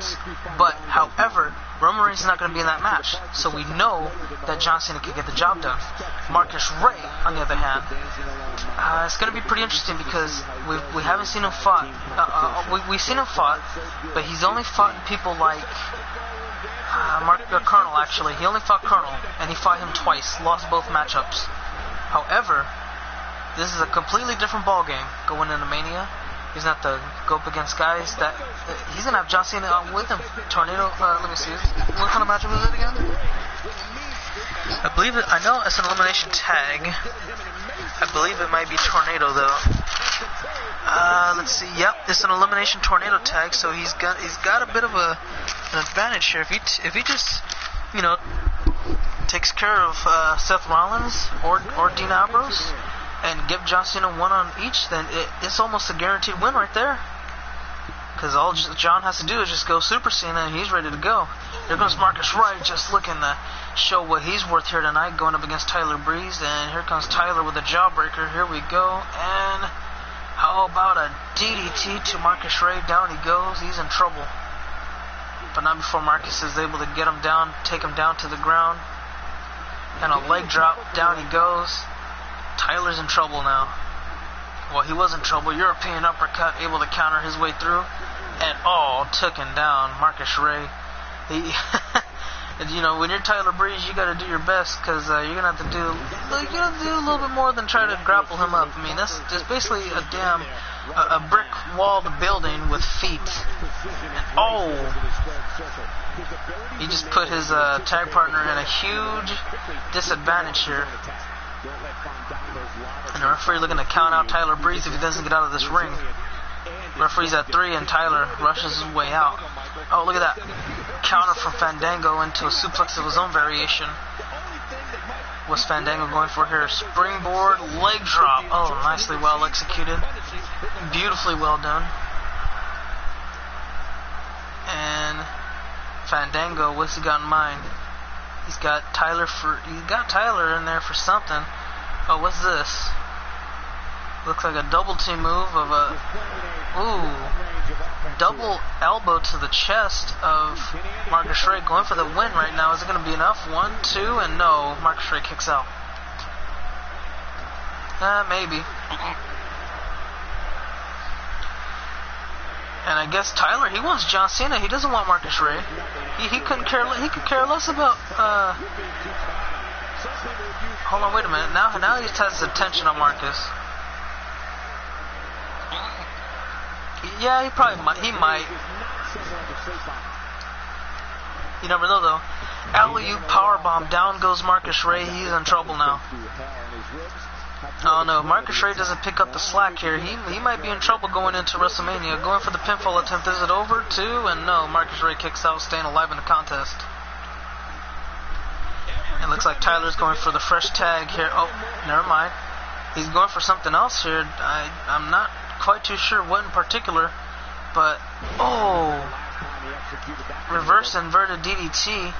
But, however, Roman Reigns is not going to be in that match. So we know that John Cena can get the job done. Marcus Ray, on the other hand, it's going to be pretty interesting because we haven't seen him fight. We've seen him fight, but he's only fought people like Colonel, actually. He only fought Colonel, and he fought him twice, lost both matchups. However, this is a completely different ballgame going into Mania. He's going to have to go up against guys that... he's going to have John Cena with him. Tornado, let me see. What kind of matchup is it again? I believe it. I know it's an elimination tag. I believe it might be tornado though. Let's see. Yep, it's an elimination tornado tag. So he's got a bit of an advantage here. If he just takes care of Seth Rollins or Dean Ambrose and give John Cena one on each, then it's almost a guaranteed win right there. Because all John has to do is just go Super Cena and he's ready to go. Here comes Marcus Wright just looking to show what he's worth here tonight, going up against Tyler Breeze. And here comes Tyler with a jawbreaker. Here we go. And how about a DDT to Marcus Ray? Down he goes. He's in trouble. But not before Marcus is able to get him down, take him down to the ground. And a leg drop. Down he goes. Tyler's in trouble now. Well, he was in trouble. European uppercut, able to counter his way through. And took him down. Marcus Ray. When you're Tyler Breeze, you got to do your best, because you're gonna have to do a little bit more than try to grapple him up. I mean, that's just basically a brick walled building with feet. And, he just put his tag partner in a huge disadvantage here. And the referee looking to count out Tyler Breeze if he doesn't get out of this ring. Referee's at 3 and Tyler rushes his way out. Oh, look at that. Counter from Fandango into a suplex of his own variation. What's Fandango going for here? Springboard, leg drop. Oh, nicely well executed. Beautifully well done. And Fandango, what's he got in mind? He's got Tyler in there for something. Oh, what's this? Looks like a double team move of a double elbow to the chest of Marcus Ray, going for the win right now. Is it going to be enough? 1, 2, and no. Marcus Ray kicks out. Maybe. And I guess Tyler, he wants John Cena. He doesn't want Marcus Ray. He could care less about. Hold on, wait a minute. Now he has his attention on Marcus. Yeah, he might. You never know though. Alley-oop powerbomb, down goes Marcus Ray. He's in trouble now. Oh no, Marcus Ray doesn't pick up the slack here. He might be in trouble going into WrestleMania. Going for the pinfall attempt. Is it over? 2, and no. Marcus Ray kicks out, staying alive in the contest. It looks like Tyler's going for the fresh tag here. Oh, never mind. He's going for something else here. I'm not quite too sure what in particular, but reverse inverted DDT.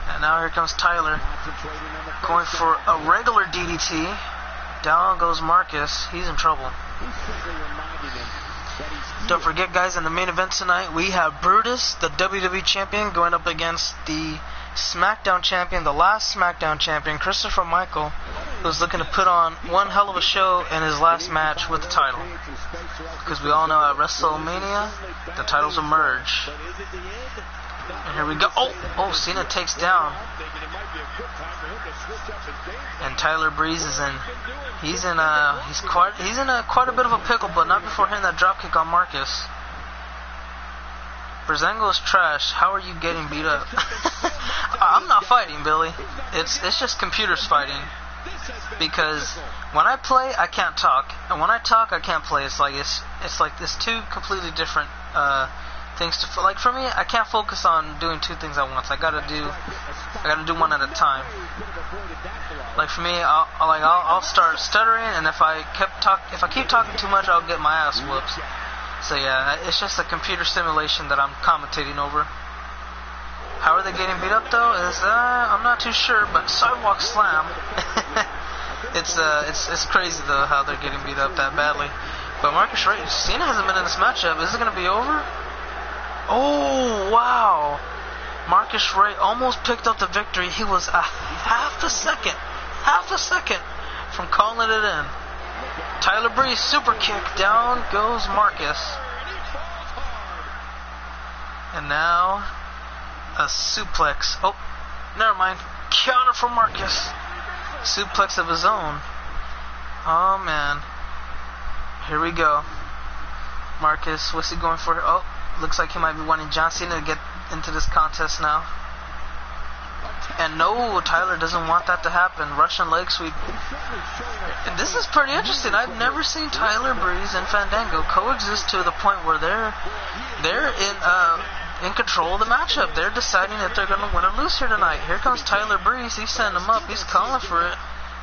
And now here comes Tyler going for a regular DDT. Down goes Marcus. He's in trouble. Don't forget, guys, in the main event tonight, we have Brutus, the WWE champion, going up against the SmackDown champion, the last SmackDown champion, Christopher Michael, who's looking to put on one hell of a show in his last match with the title. Because we all know at WrestleMania, the titles will merge. And here we go. Oh, Cena takes down. And Tyler Breeze is in. He's in quite a bit of a pickle, but not before hitting that dropkick on Marcus. Breezango is trash. How are you getting beat up? I'm not fighting, Billy. It's just computers fighting. Because when I play, I can't talk, and when I talk, I can't play. It's like this two completely different things to like. For me, I can't focus on doing two things at once. I gotta do one at a time. Like for me, I'll start stuttering, and if I keep talking too much, I'll get my ass whooped. So yeah, it's just a computer simulation that I'm commentating over. How are they getting beat up though? I'm not too sure, but sidewalk slam. It's crazy though how they're getting beat up that badly. But Marcus Ray, Cena hasn't been in this matchup. Is it gonna be over? Oh wow! Marcus Ray almost picked up the victory. He was a half a second from calling it in. Tyler Breeze super kick, down goes Marcus. And now a suplex. Oh, never mind. Counter from Marcus. Suplex of his own. Oh man. Here we go. Marcus, what's he going for? Oh, looks like he might be wanting John Cena to get into this contest now. And no, Tyler doesn't want that to happen. Russian leg sweep. And this is pretty interesting. I've never seen Tyler Breeze and Fandango coexist to the point where they're in control of the matchup. They're deciding if they're going to win or lose here tonight. Here comes Tyler Breeze. He's sending him up. He's calling for it.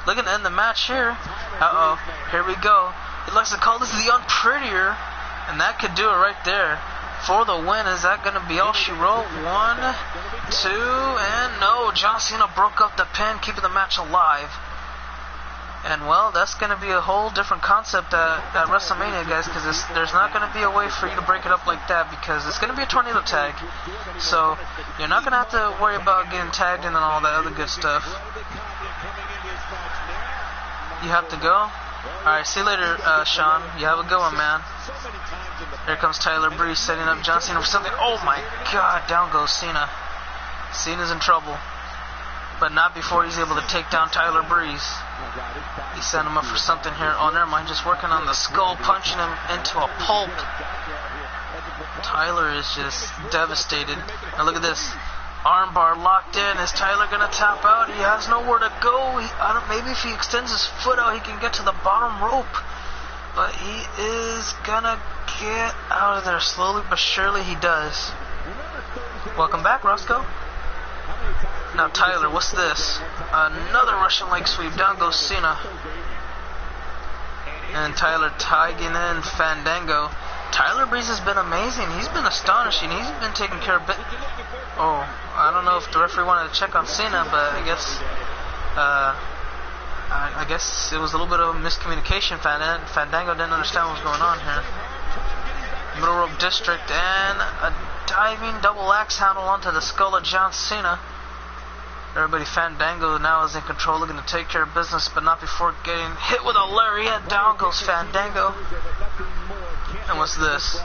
Looking to end the match here. Uh-oh. Here we go. He likes to call this the unprettier. And that could do it right there. For the win, is that going to be all she wrote? 1, 2, and no. John Cena broke up the pin, keeping the match alive. And, well, that's going to be a whole different concept at WrestleMania, guys, because there's not going to be a way for you to break it up like that, because it's going to be a tornado tag. So, you're not going to have to worry about getting tagged in and all that other good stuff. You have to go? Alright, see you later, Sean. You have a good one, man. Here comes Tyler Breeze setting up John Cena for something. Oh my god, down goes Cena. Cena's in trouble. But not before he's able to take down Tyler Breeze. He sent him up for something here. Oh, never mind, just working on the skull, punching him into a pulp. Tyler is just devastated. Now look at this. Armbar locked in. Is Tyler going to tap out? He has nowhere to go. Maybe if he extends his foot out, he can get to the bottom rope. But he is going to get out of there slowly but surely. He does. Welcome back, Roscoe. Now, Tyler, what's this? Another Russian leg sweep. Down goes Cena. And Tyler tagging in Fandango. Tyler Breeze has been amazing. He's been astonishing. He's been taking care of Oh, I don't know if the referee wanted to check on Cena, but I guess it was a little bit of a miscommunication. Fandango didn't understand what was going on here. Middle rope district and a diving double axe handle onto the skull of John Cena. Everybody, Fandango now is in control, looking to take care of business, but not before getting hit with a lariat. Down goes Fandango. And what's this?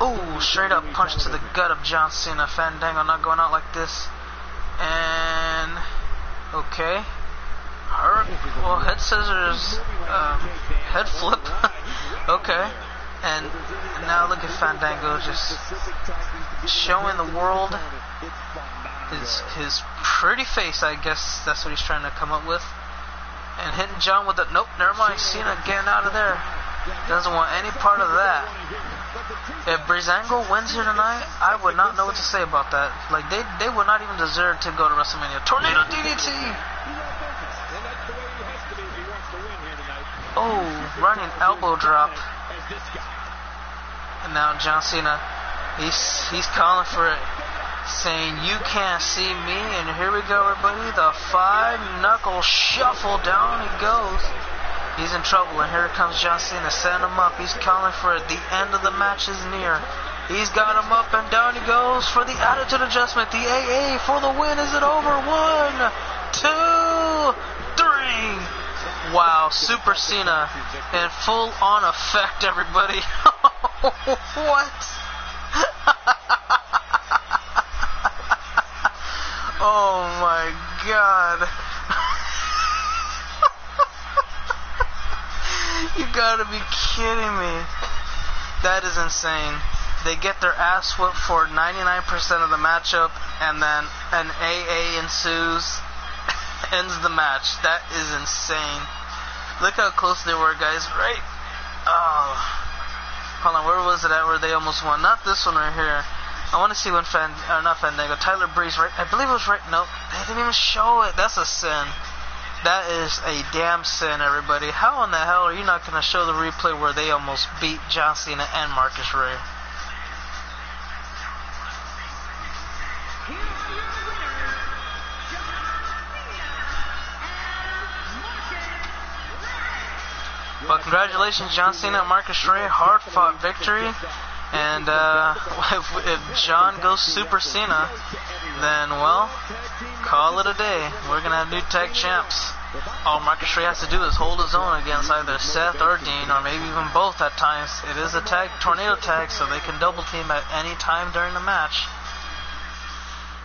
Ooh, straight up punch to the gut of John Cena. Fandango not going out like this. And okay. Well, head scissors, head flip. Okay. And now look at Fandango just showing the world his pretty face. I guess that's what he's trying to come up with. And hitting John with it. Nope, never mind. Cena getting out of there. Doesn't want any part of that. If Breezango wins here tonight, I would not know what to say about that. Like, they would not even deserve to go to WrestleMania. Tornado DDT! Oh, running elbow drop. And now John Cena, he's calling for it, saying, "You can't see me." And here we go, everybody. The 5-knuckle shuffle. Down he goes. He's in trouble, and here comes John Cena, setting him up. He's calling for it. The end of the match is near. He's got him up, and down he goes for the attitude adjustment. The AA for the win. Is it over? 1, 2, 3. Wow, Super Cena in full-on effect, everybody. What? Oh, my God. You gotta be kidding me. That is insane. They get their ass whooped for 99% of the matchup, and then an AA ensues, ends the match. That is insane. Look how close they were, guys. Right? Oh. Hold on, where was it at where they almost won? Not this one right here. I want to see when not Fandango, Tyler Breeze, right? I believe it was right. Nope, they didn't even show it. That's a sin. That is a damn sin, everybody. How in the hell are you not going to show the replay where they almost beat John Cena and Marcus Ray? Well, congratulations, John Cena and Marcus Ray. Hard-fought victory. And if John goes Super Cena, then, well, call it a day. We're going to have new tag champs. All Marcus Ray has to do is hold his own against either Seth or Dean, or maybe even both at times. It is a tornado tag, so they can double team at any time during the match.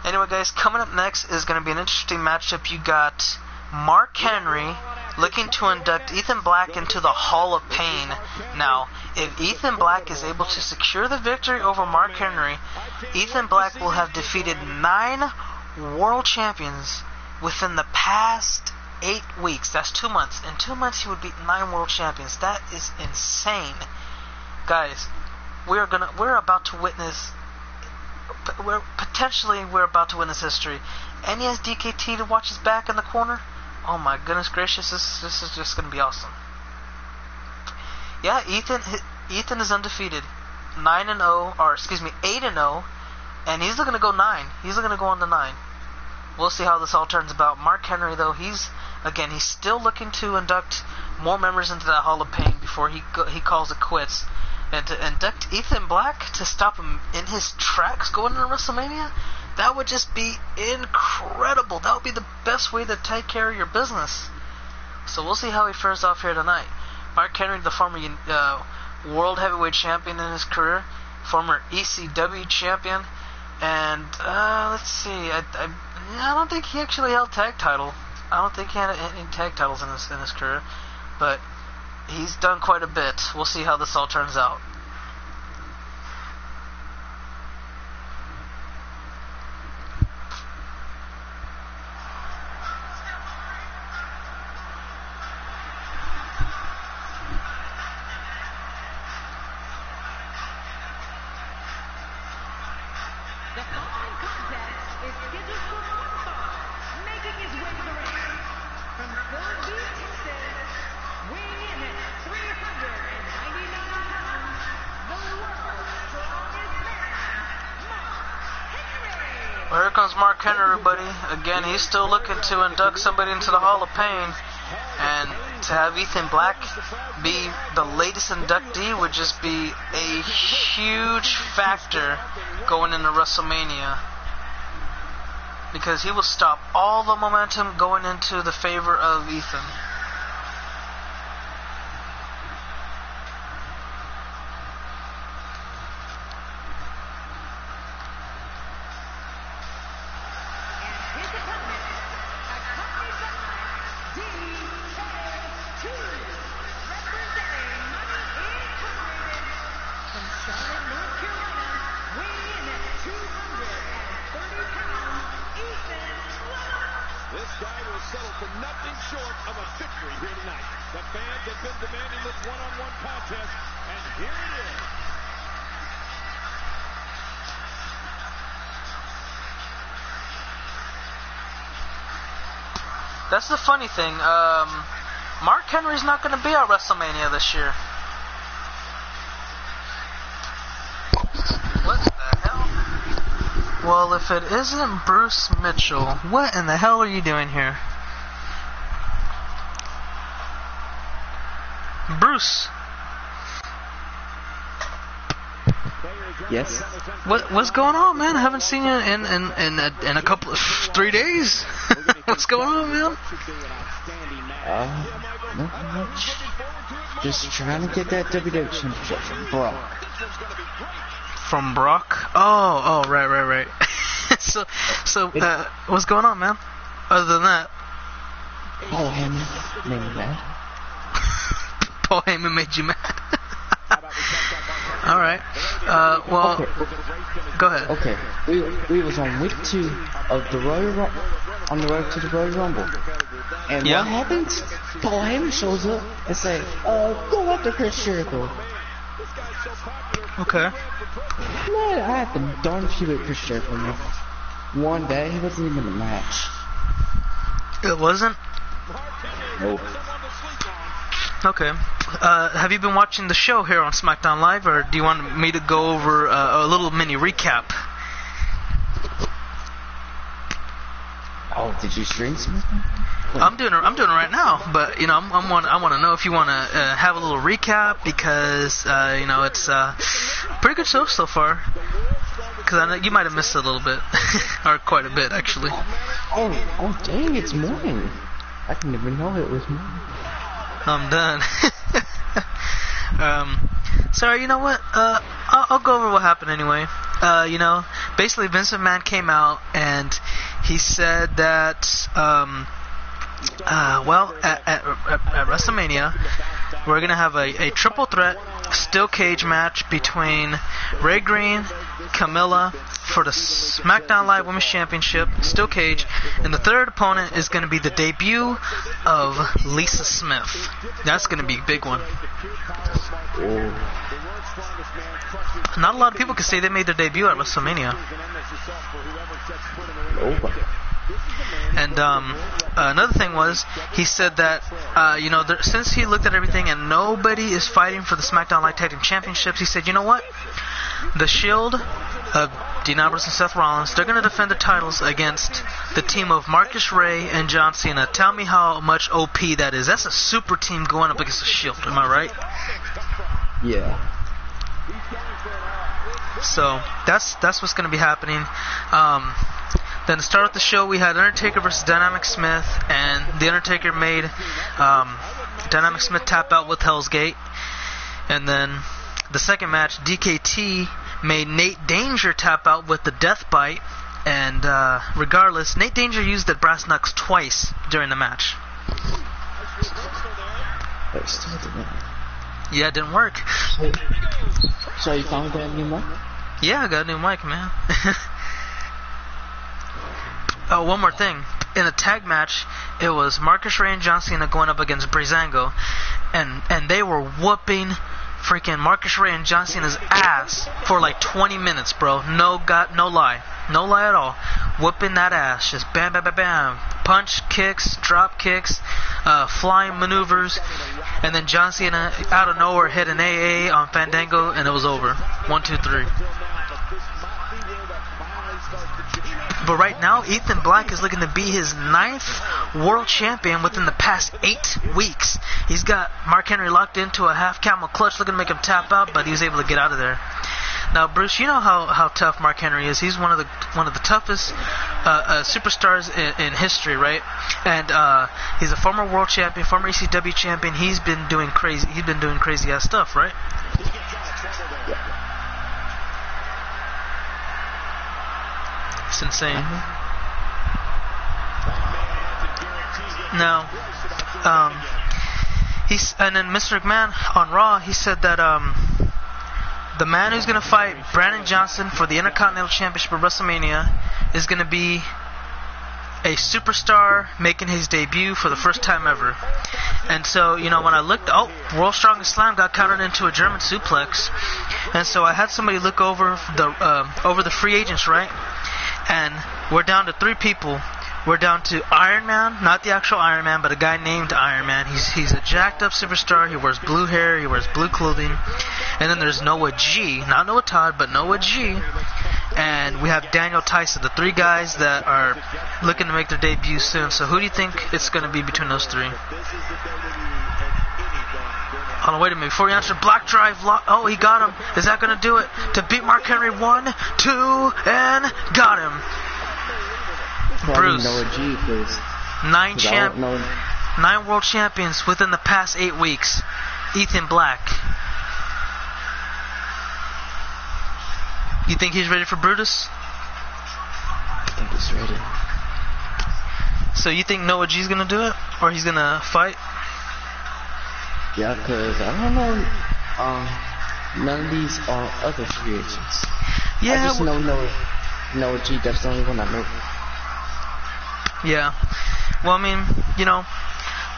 Anyway, guys, coming up next is going to be an interesting matchup. You got Mark Henry looking to induct Ethan Black into the Hall of Pain. Now, if Ethan Black is able to secure the victory over Mark Henry, Ethan Black will have defeated 9 world champions within the past 8 weeks. That's 2 months. In 2 months, he would beat 9 world champions. That is insane, guys. We're about to witness. We're about to witness history. And he has DKT to watch his back in the corner. Oh my goodness gracious! This is just gonna be awesome. Yeah, Ethan is undefeated, 9-0, or excuse me, 8-0, and he's looking to go 9. He's looking to go on to 9. We'll see how this all turns about. Mark Henry, though, he's still looking to induct more members into that Hall of Pain before he calls it quits. And to induct Ethan Black, to stop him in his tracks going into WrestleMania, that would just be incredible. That would be the best way to take care of your business. So we'll see how he fares off here tonight. Mark Henry, the former World Heavyweight Champion in his career, former ECW Champion, and let's see, I don't think he actually held tag title. I don't think he had any tag titles in his career, but he's done quite a bit. We'll see how this all turns out. The following contest is scheduled for one fall, making his way to the ring. From Philadelphia, Texas, weighing in at 399 pounds, the world's strongest man, Mark Henry. Well, here comes Mark Henry, everybody. Again, he's still looking to induct somebody into the Hall of Pain. And to have Ethan Black be the latest inductee would just be a huge factor going into WrestleMania. Because he will stop all the momentum going into the favor of Ethan. His opponent, accompanied by DK2, representing Money Incorporated, from Charlotte, North Carolina, weighing in at 230 pounds, Ethan Black. This guy will settle for nothing short of a victory here tonight. The fans have been demanding this one-on-one contest, and here it is. That's the funny thing. Mark Henry's not going to be at WrestleMania this year. What the hell? Well, if it isn't Bruce Mitchell, what in the hell are you doing here? Bruce. Yes. What's going on, man? I haven't seen you in a couple of 3 days. What's going on, man? Nothing much. Just trying to get that WWE Championship from Brock. From Brock? Oh, right. so, what's going on, man? Other than that, Paul Heyman made me mad. Paul Heyman made you mad. All right. Well, Okay. go ahead. Okay, we was on week 2 of the on the road to the Royal Rumble, and Yeah. what happens? Paul Heyman shows up and say, "Go after Chris Jericho." Okay. Man, I had the darn feud with Chris Jericho. Man. One day, he wasn't even in the match. It wasn't? Nope. Okay. Have you been watching the show here on SmackDown Live, or do you want me to go over a little mini recap? Oh, did you stream something? I'm doing it right now, but I want to know if you want to have a little recap, because it's a pretty good show so far. Because I know you might have missed it a little bit, or quite a bit actually. Oh, dang! It's morning. I didn't even know it was morning. I'm done. Sorry, you know what? I'll go over what happened anyway. Basically Vince McMahon came out and he said that, at WrestleMania, we're gonna have a triple threat steel cage match between Ray Green, Camilla for the SmackDown Live Women's Championship, steel cage, and the third opponent is going to be the debut of Lisa Smith. That's going to be a big one. Not a lot of people can say they made their debut at WrestleMania. And another thing was, he said that since he looked at everything and nobody is fighting for the SmackDown Live Tag Team Championships, he said, you know what? The Shield of Dean Ambrose and Seth Rollins, they're going to defend the titles against the team of Marcus Ray and John Cena. Tell me how much OP that is. That's a super team going up against the Shield. Am I right? Yeah. So that's what's going to be happening. Then to start off the show, we had Undertaker versus Dynamic Smith, and the Undertaker made Dynamic Smith tap out with Hell's Gate. And then the second match, DKT made Nate Danger tap out with the Death Bite. And regardless, Nate Danger used the brass knucks twice during the match. But still didn't. Yeah, it didn't work. So you found a new mic? Yeah, I got a new mic, man. Oh, one more thing. In a tag match, it was Marcus Ray and John Cena going up against Breezango, and they were whooping freaking Marcus Ray and John Cena's ass for like 20 minutes, bro. No lie at all. Whooping that ass, just bam, bam, bam, bam. Punch kicks, drop kicks, flying maneuvers, and then John Cena out of nowhere hit an AA on Fandango, and it was over. 1, 2, 3. But right now, Ethan Black is looking to be his 9th world champion within the past 8 weeks. He's got Mark Henry locked into a half camel clutch, looking to make him tap out, but he was able to get out of there. Now, Bruce, you know how tough Mark Henry is. He's one of the toughest superstars in history, right? And he's a former world champion, former ECW champion. He's been doing crazy ass stuff, right? It's insane. Now, and then Mr. McMahon on Raw, he said that the man who's going to fight Brandon Johnson for the Intercontinental Championship at WrestleMania is going to be a superstar making his debut for the first time ever. And so, when I looked, World's Strongest Slam got counted into a German suplex. And so I had somebody look over the free agents, right? And we're down to 3 people. We're down to Iron Man, not the actual Iron Man, but a guy named Iron Man. He's a jacked up superstar. He wears blue hair. He wears blue clothing. And then there's Noah G, not Noah Todd, but Noah G. And we have Daniel Tyson, the 3 guys that are looking to make their debut soon. So who do you think it's going to be between those 3? Hold on, wait a minute. Before you answer, Black Drive lock. Oh, he got him. Is that going to do it? To beat Mark Henry. 1, 2, and got him. Bruce. Noah G, please. 9 world champions within the past 8 weeks. Ethan Black. You think he's ready for Brutus? I think he's ready. So you think Noah G's going to do it? Or he's going to fight? Yeah, because I don't know, none of these are other free agents. Yeah. I just know Noah G, that's the only one I know. Yeah. Well, I mean,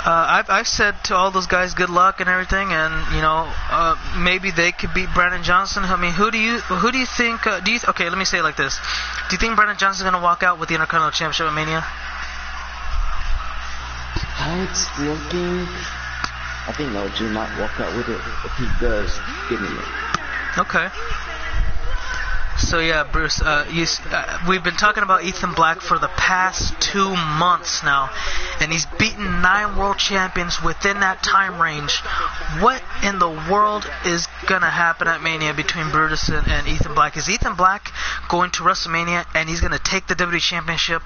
I've said to all those guys good luck and everything, and maybe they could beat Brandon Johnson. I mean, who do you think? Okay, let me say it like this: do you think Brandon Johnson's gonna walk out with the Intercontinental Championship at Mania? How it's looking, I think Noah G might walk out with it if he does give me it. Okay. So yeah, Bruce, we've been talking about Ethan Black for the past 2 months now, and he's beaten 9 world champions within that time range. What in the world is gonna happen at Mania between Brutus and Ethan Black? Is Ethan Black going to WrestleMania and he's gonna take the WWE Championship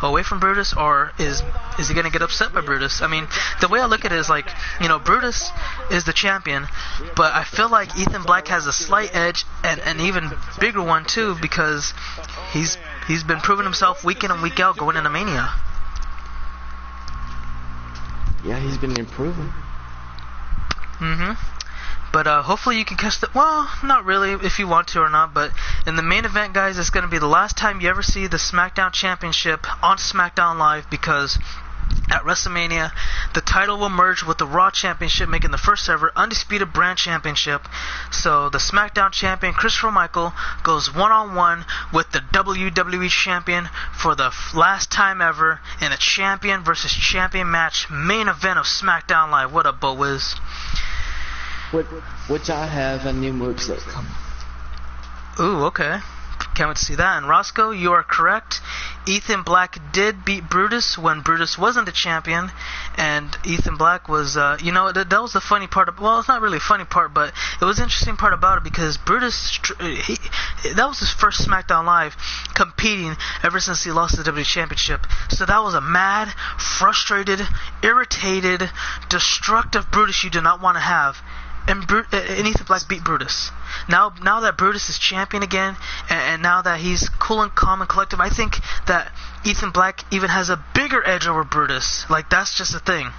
away from Brutus, or is he gonna get upset by Brutus? I mean, the way I look at it is like, Brutus is the champion, but I feel like Ethan Black has a slight edge, and an even bigger one too, because he's been proving himself week in and week out going into Mania. Yeah, he's been improving. But hopefully you can catch the... Well, not really, if you want to or not. But in the main event, guys, it's going to be the last time you ever see the SmackDown Championship on SmackDown Live, because at WrestleMania, the title will merge with the Raw Championship, making the first ever Undisputed Brand Championship. So the SmackDown Champion, Christopher Michael, goes one-on-one with the WWE Champion for the last time ever in a champion versus champion match, main event of SmackDown Live. What up, Bo Wiz? Which I have a new moveset coming. Ooh, okay. Can't wait to see that. And Roscoe, you are correct. Ethan Black did beat Brutus when Brutus wasn't the champion, and Ethan Black was, that was the funny part. Well, it's not really a funny part, but it was an interesting part about it, because Brutus, that was his first SmackDown Live competing ever since he lost the WWE Championship. So that was a mad, frustrated, irritated, destructive Brutus you do not want to have. And Ethan Black beat Brutus. Now that Brutus is champion again, and now that he's cool and calm and collective, I think that Ethan Black even has a bigger edge over Brutus. Like, that's just the thing.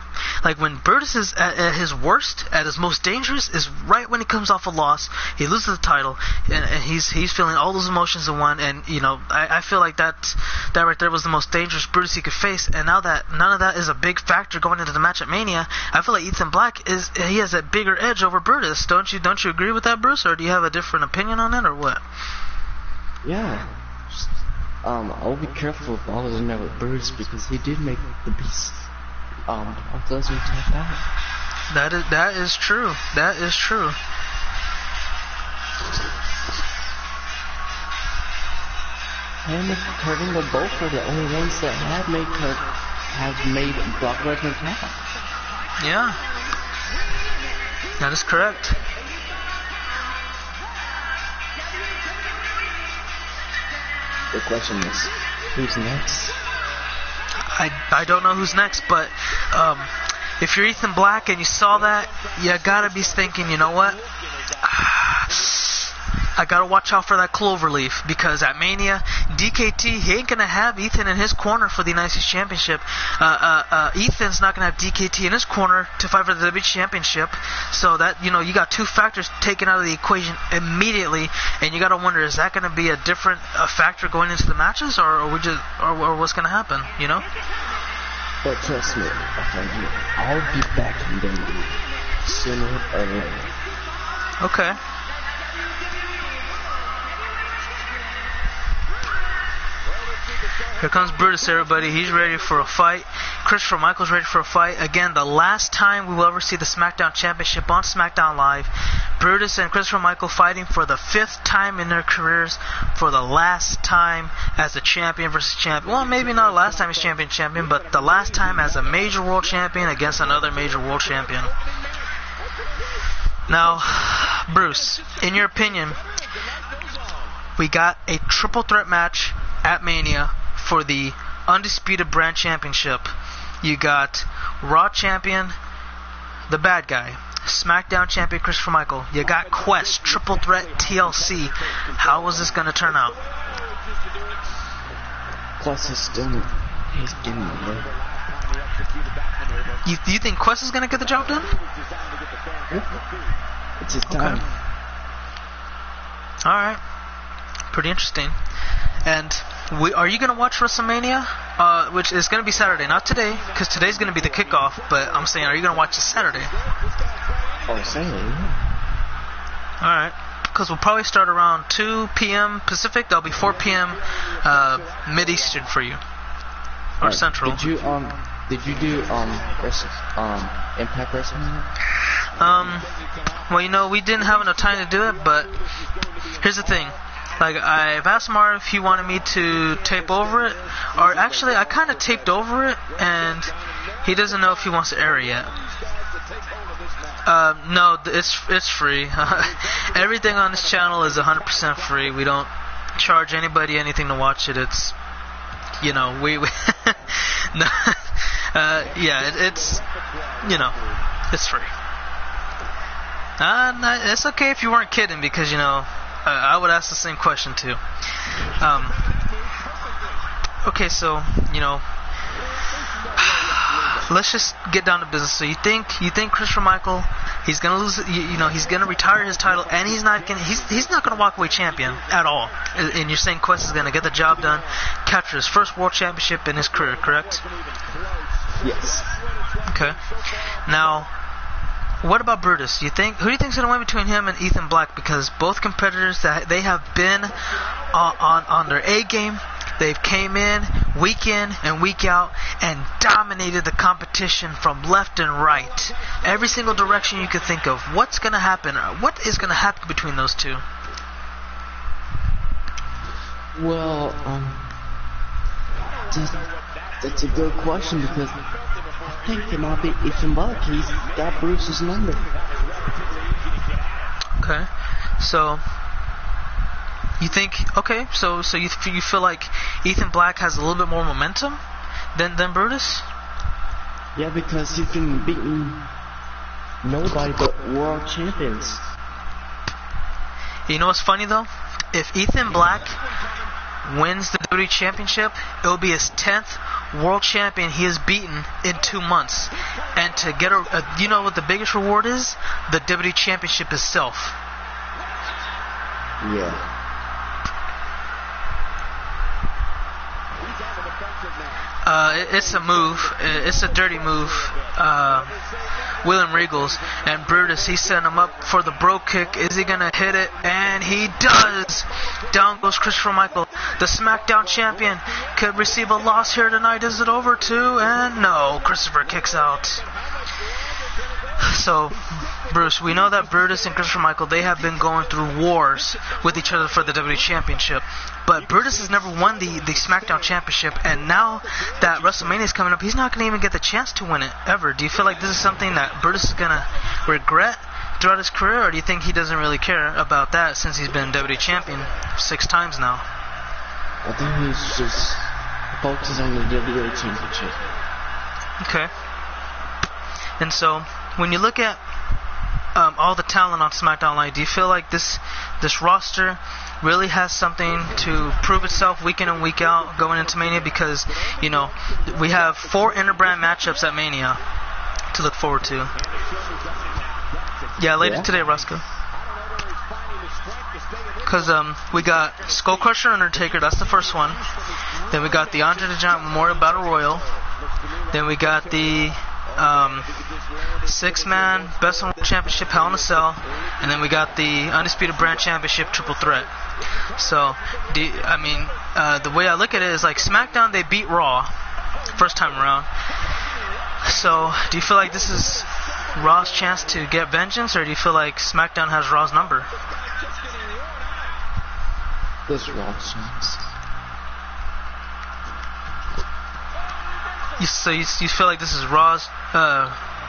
Like, when Brutus is at his worst, at his most dangerous, is right when he comes off a loss. He loses the title, and he's feeling all those emotions in one. And I feel like that right there was the most dangerous Brutus he could face. And now that none of that is a big factor going into the match at Mania, I feel like Ethan Black he has a bigger edge over Brutus. Don't you agree with that, Bruce? Or do you have a different opinion on it, or what? Yeah. I'll be careful if I was in there with Brutus, because he did make the Beast Brock Lesnar tap out. That is true. That is true. Him and Kurt Angle both are the only ones that have made Brock Lesnar tap out. Yeah. That is correct. The question is, who's next? I don't know who's next, but if you're Ethan Black and you saw that, you gotta be thinking, you know what? I gotta watch out for that cloverleaf, because at Mania, DKT, he ain't gonna have Ethan in his corner for the United States Championship. Ethan's not gonna have DKT in his corner to fight for the WWE Championship. So that, you got two factors taken out of the equation immediately, and you gotta wonder, is that gonna be a different factor going into the matches, or what's gonna happen? But trust me, I'll be back in WWE sooner or later. Okay. Here comes Brutus, everybody. He's ready for a fight. Christopher Michael's ready for a fight. Again, the last time we will ever see the SmackDown Championship on SmackDown Live. Brutus and Christopher Michael fighting for the 5th time in their careers, for the last time as a champion versus champion. Well, maybe not the last time as champion, but the last time as a major world champion against another major world champion. Now, Bruce, in your opinion, we got a triple threat match at Mania for the Undisputed Brand Championship. You got Raw Champion, the bad guy, SmackDown Champion Christopher Michael. You got Quest, Triple Threat TLC. How is this going to turn out? Quest is still he's getting there. You think Quest is going to get the job done? It's his time. Okay. Alright. Pretty interesting. And are you going to watch WrestleMania? Which is going to be Saturday, not today, because today's going to be the kickoff. But I'm saying, are you going to watch it Saturday? Oh, Saturday. All right. Because we'll probably start around 2 p.m. Pacific. That'll be 4 p.m. Mid-Eastern for you, or Central. Did you do Impact Wrestling? Well, we didn't have enough time to do it, but here's the thing. Like, I've asked Marv if he wanted me to tape over it, or actually, I kind of taped over it, and he doesn't know if he wants to air it yet. No, it's free. Everything on this channel is 100% free. We don't charge anybody anything to watch it. It's, we no, it's, it's free. It's okay if you weren't kidding, because, I would ask the same question too. Okay, so, let's just get down to business. So you think Christopher Michael, he's gonna lose? He's gonna retire his title, and he's not gonna walk away champion at all. And you're saying Quest is gonna get the job done, capture his first world championship in his career, correct? Yes. Okay. Now, what about Brutus? Who do you think's gonna win between him and Ethan Black? Because both competitors that they have been on their A game. They've came in and week out and dominated the competition from left and right. Every single direction you could think of. What's going to happen? What is going to happen between those two? Well, that's a good question because I think it might be Ethan Black. He's got Bruce's number. Okay. So you think, so you feel like Ethan Black has a little bit more momentum than Brutus? Yeah, because he's been beating nobody but world champions. You know what's funny though? If Ethan Black wins the WWE Championship, it will be his 10th world champion he has beaten in 2 months. And to get you know what the biggest reward is? The WWE Championship itself. Yeah. It's a move. It's a dirty move. William Regal's and Brutus, he set him up for the bro kick. Is he gonna hit it? And he does. Down goes Christopher Michael. The SmackDown champion could receive a loss here tonight. Is it over too? And no, Christopher kicks out. So, Bruce, we know that Brutus and Christopher Michael, they have been going through wars with each other for the WWE Championship. But Brutus has never won the SmackDown Championship, and now that WrestleMania is coming up, he's not going to even get the chance to win it, ever. Do you feel like this is something that Brutus is going to regret throughout his career, or do you think he doesn't really care about that since he's been WWE Champion 6 times now? I think he's just focused on the WWE Championship. Okay. And so, when you look at all the talent on SmackDown Live, do you feel like this roster really has something to prove itself week in and week out going into Mania? Because, we have 4 interbrand matchups at Mania to look forward to. Yeah, later today, Roscoe. Because we got Skull Crusher Undertaker, that's the first one. Then we got the Andre the Giant Memorial Battle Royal. Then we got the 6-man Best in World Championship Hell in a Cell, and then we got the Undisputed Brand Championship Triple Threat. So, the way I look at it is like SmackDown, they beat Raw first time around. So, do you feel like this is Raw's chance to get vengeance, or do you feel like SmackDown has Raw's number? This Raw's chance. So you feel like this is Raw's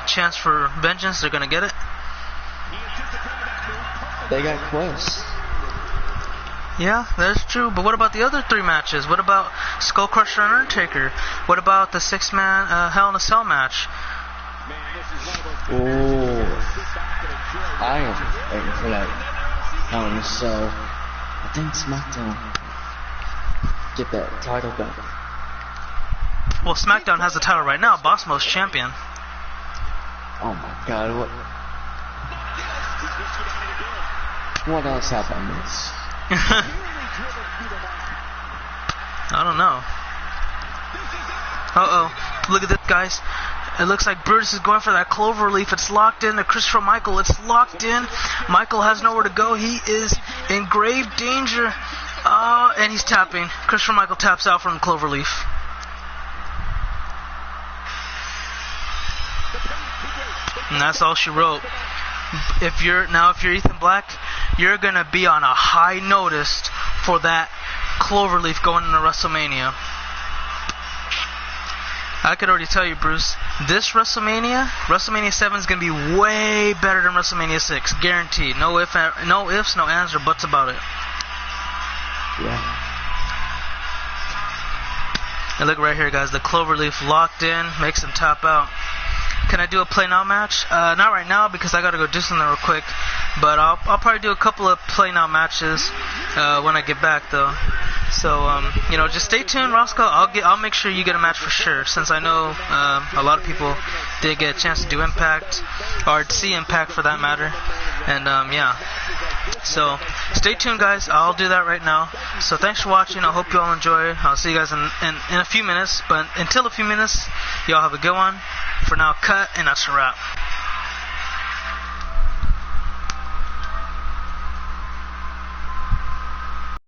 chance for vengeance? They're gonna get it? They got Quest. Yeah, that's true. But what about the other 3 matches? What about Skull Crusher and Undertaker? What about the 6-man Hell in a Cell match? Oh, I am waiting for that Hell in a Cell. I think SmackDown get that title back. Well, SmackDown has the title right now. Boss Mode's champion. Oh my God! What else happened? I don't know. Look at this, guys. It looks like Brutus is going for that clover leaf. It's locked in to Christopher Michael. It's locked in. Michael has nowhere to go. He is in grave danger. And he's tapping. Christopher Michael taps out from the clover leaf. And that's all she wrote. If you're Ethan Black, you're gonna be on a high notice for that cloverleaf going into WrestleMania. I could already tell you, Bruce, this WrestleMania 7 is gonna be way better than WrestleMania 6, guaranteed. No ifs, no ands, or buts about it. Yeah. And look right here, guys. The cloverleaf locked in, makes him tap out. can I do a play now match? Not right now because I gotta go do something real quick. But I'll probably do a couple of play now matches when I get back though. So just stay tuned, Roscoe. I'll make sure you get a match for sure. Since I know a lot of people did get a chance to do Impact or see Impact for that matter. And so stay tuned, guys. I'll do that right now. So thanks for watching. I hope you all enjoy. I'll see you guys in a few minutes. But until a few minutes, y'all have a good one. For now, cut, and that's a wrap.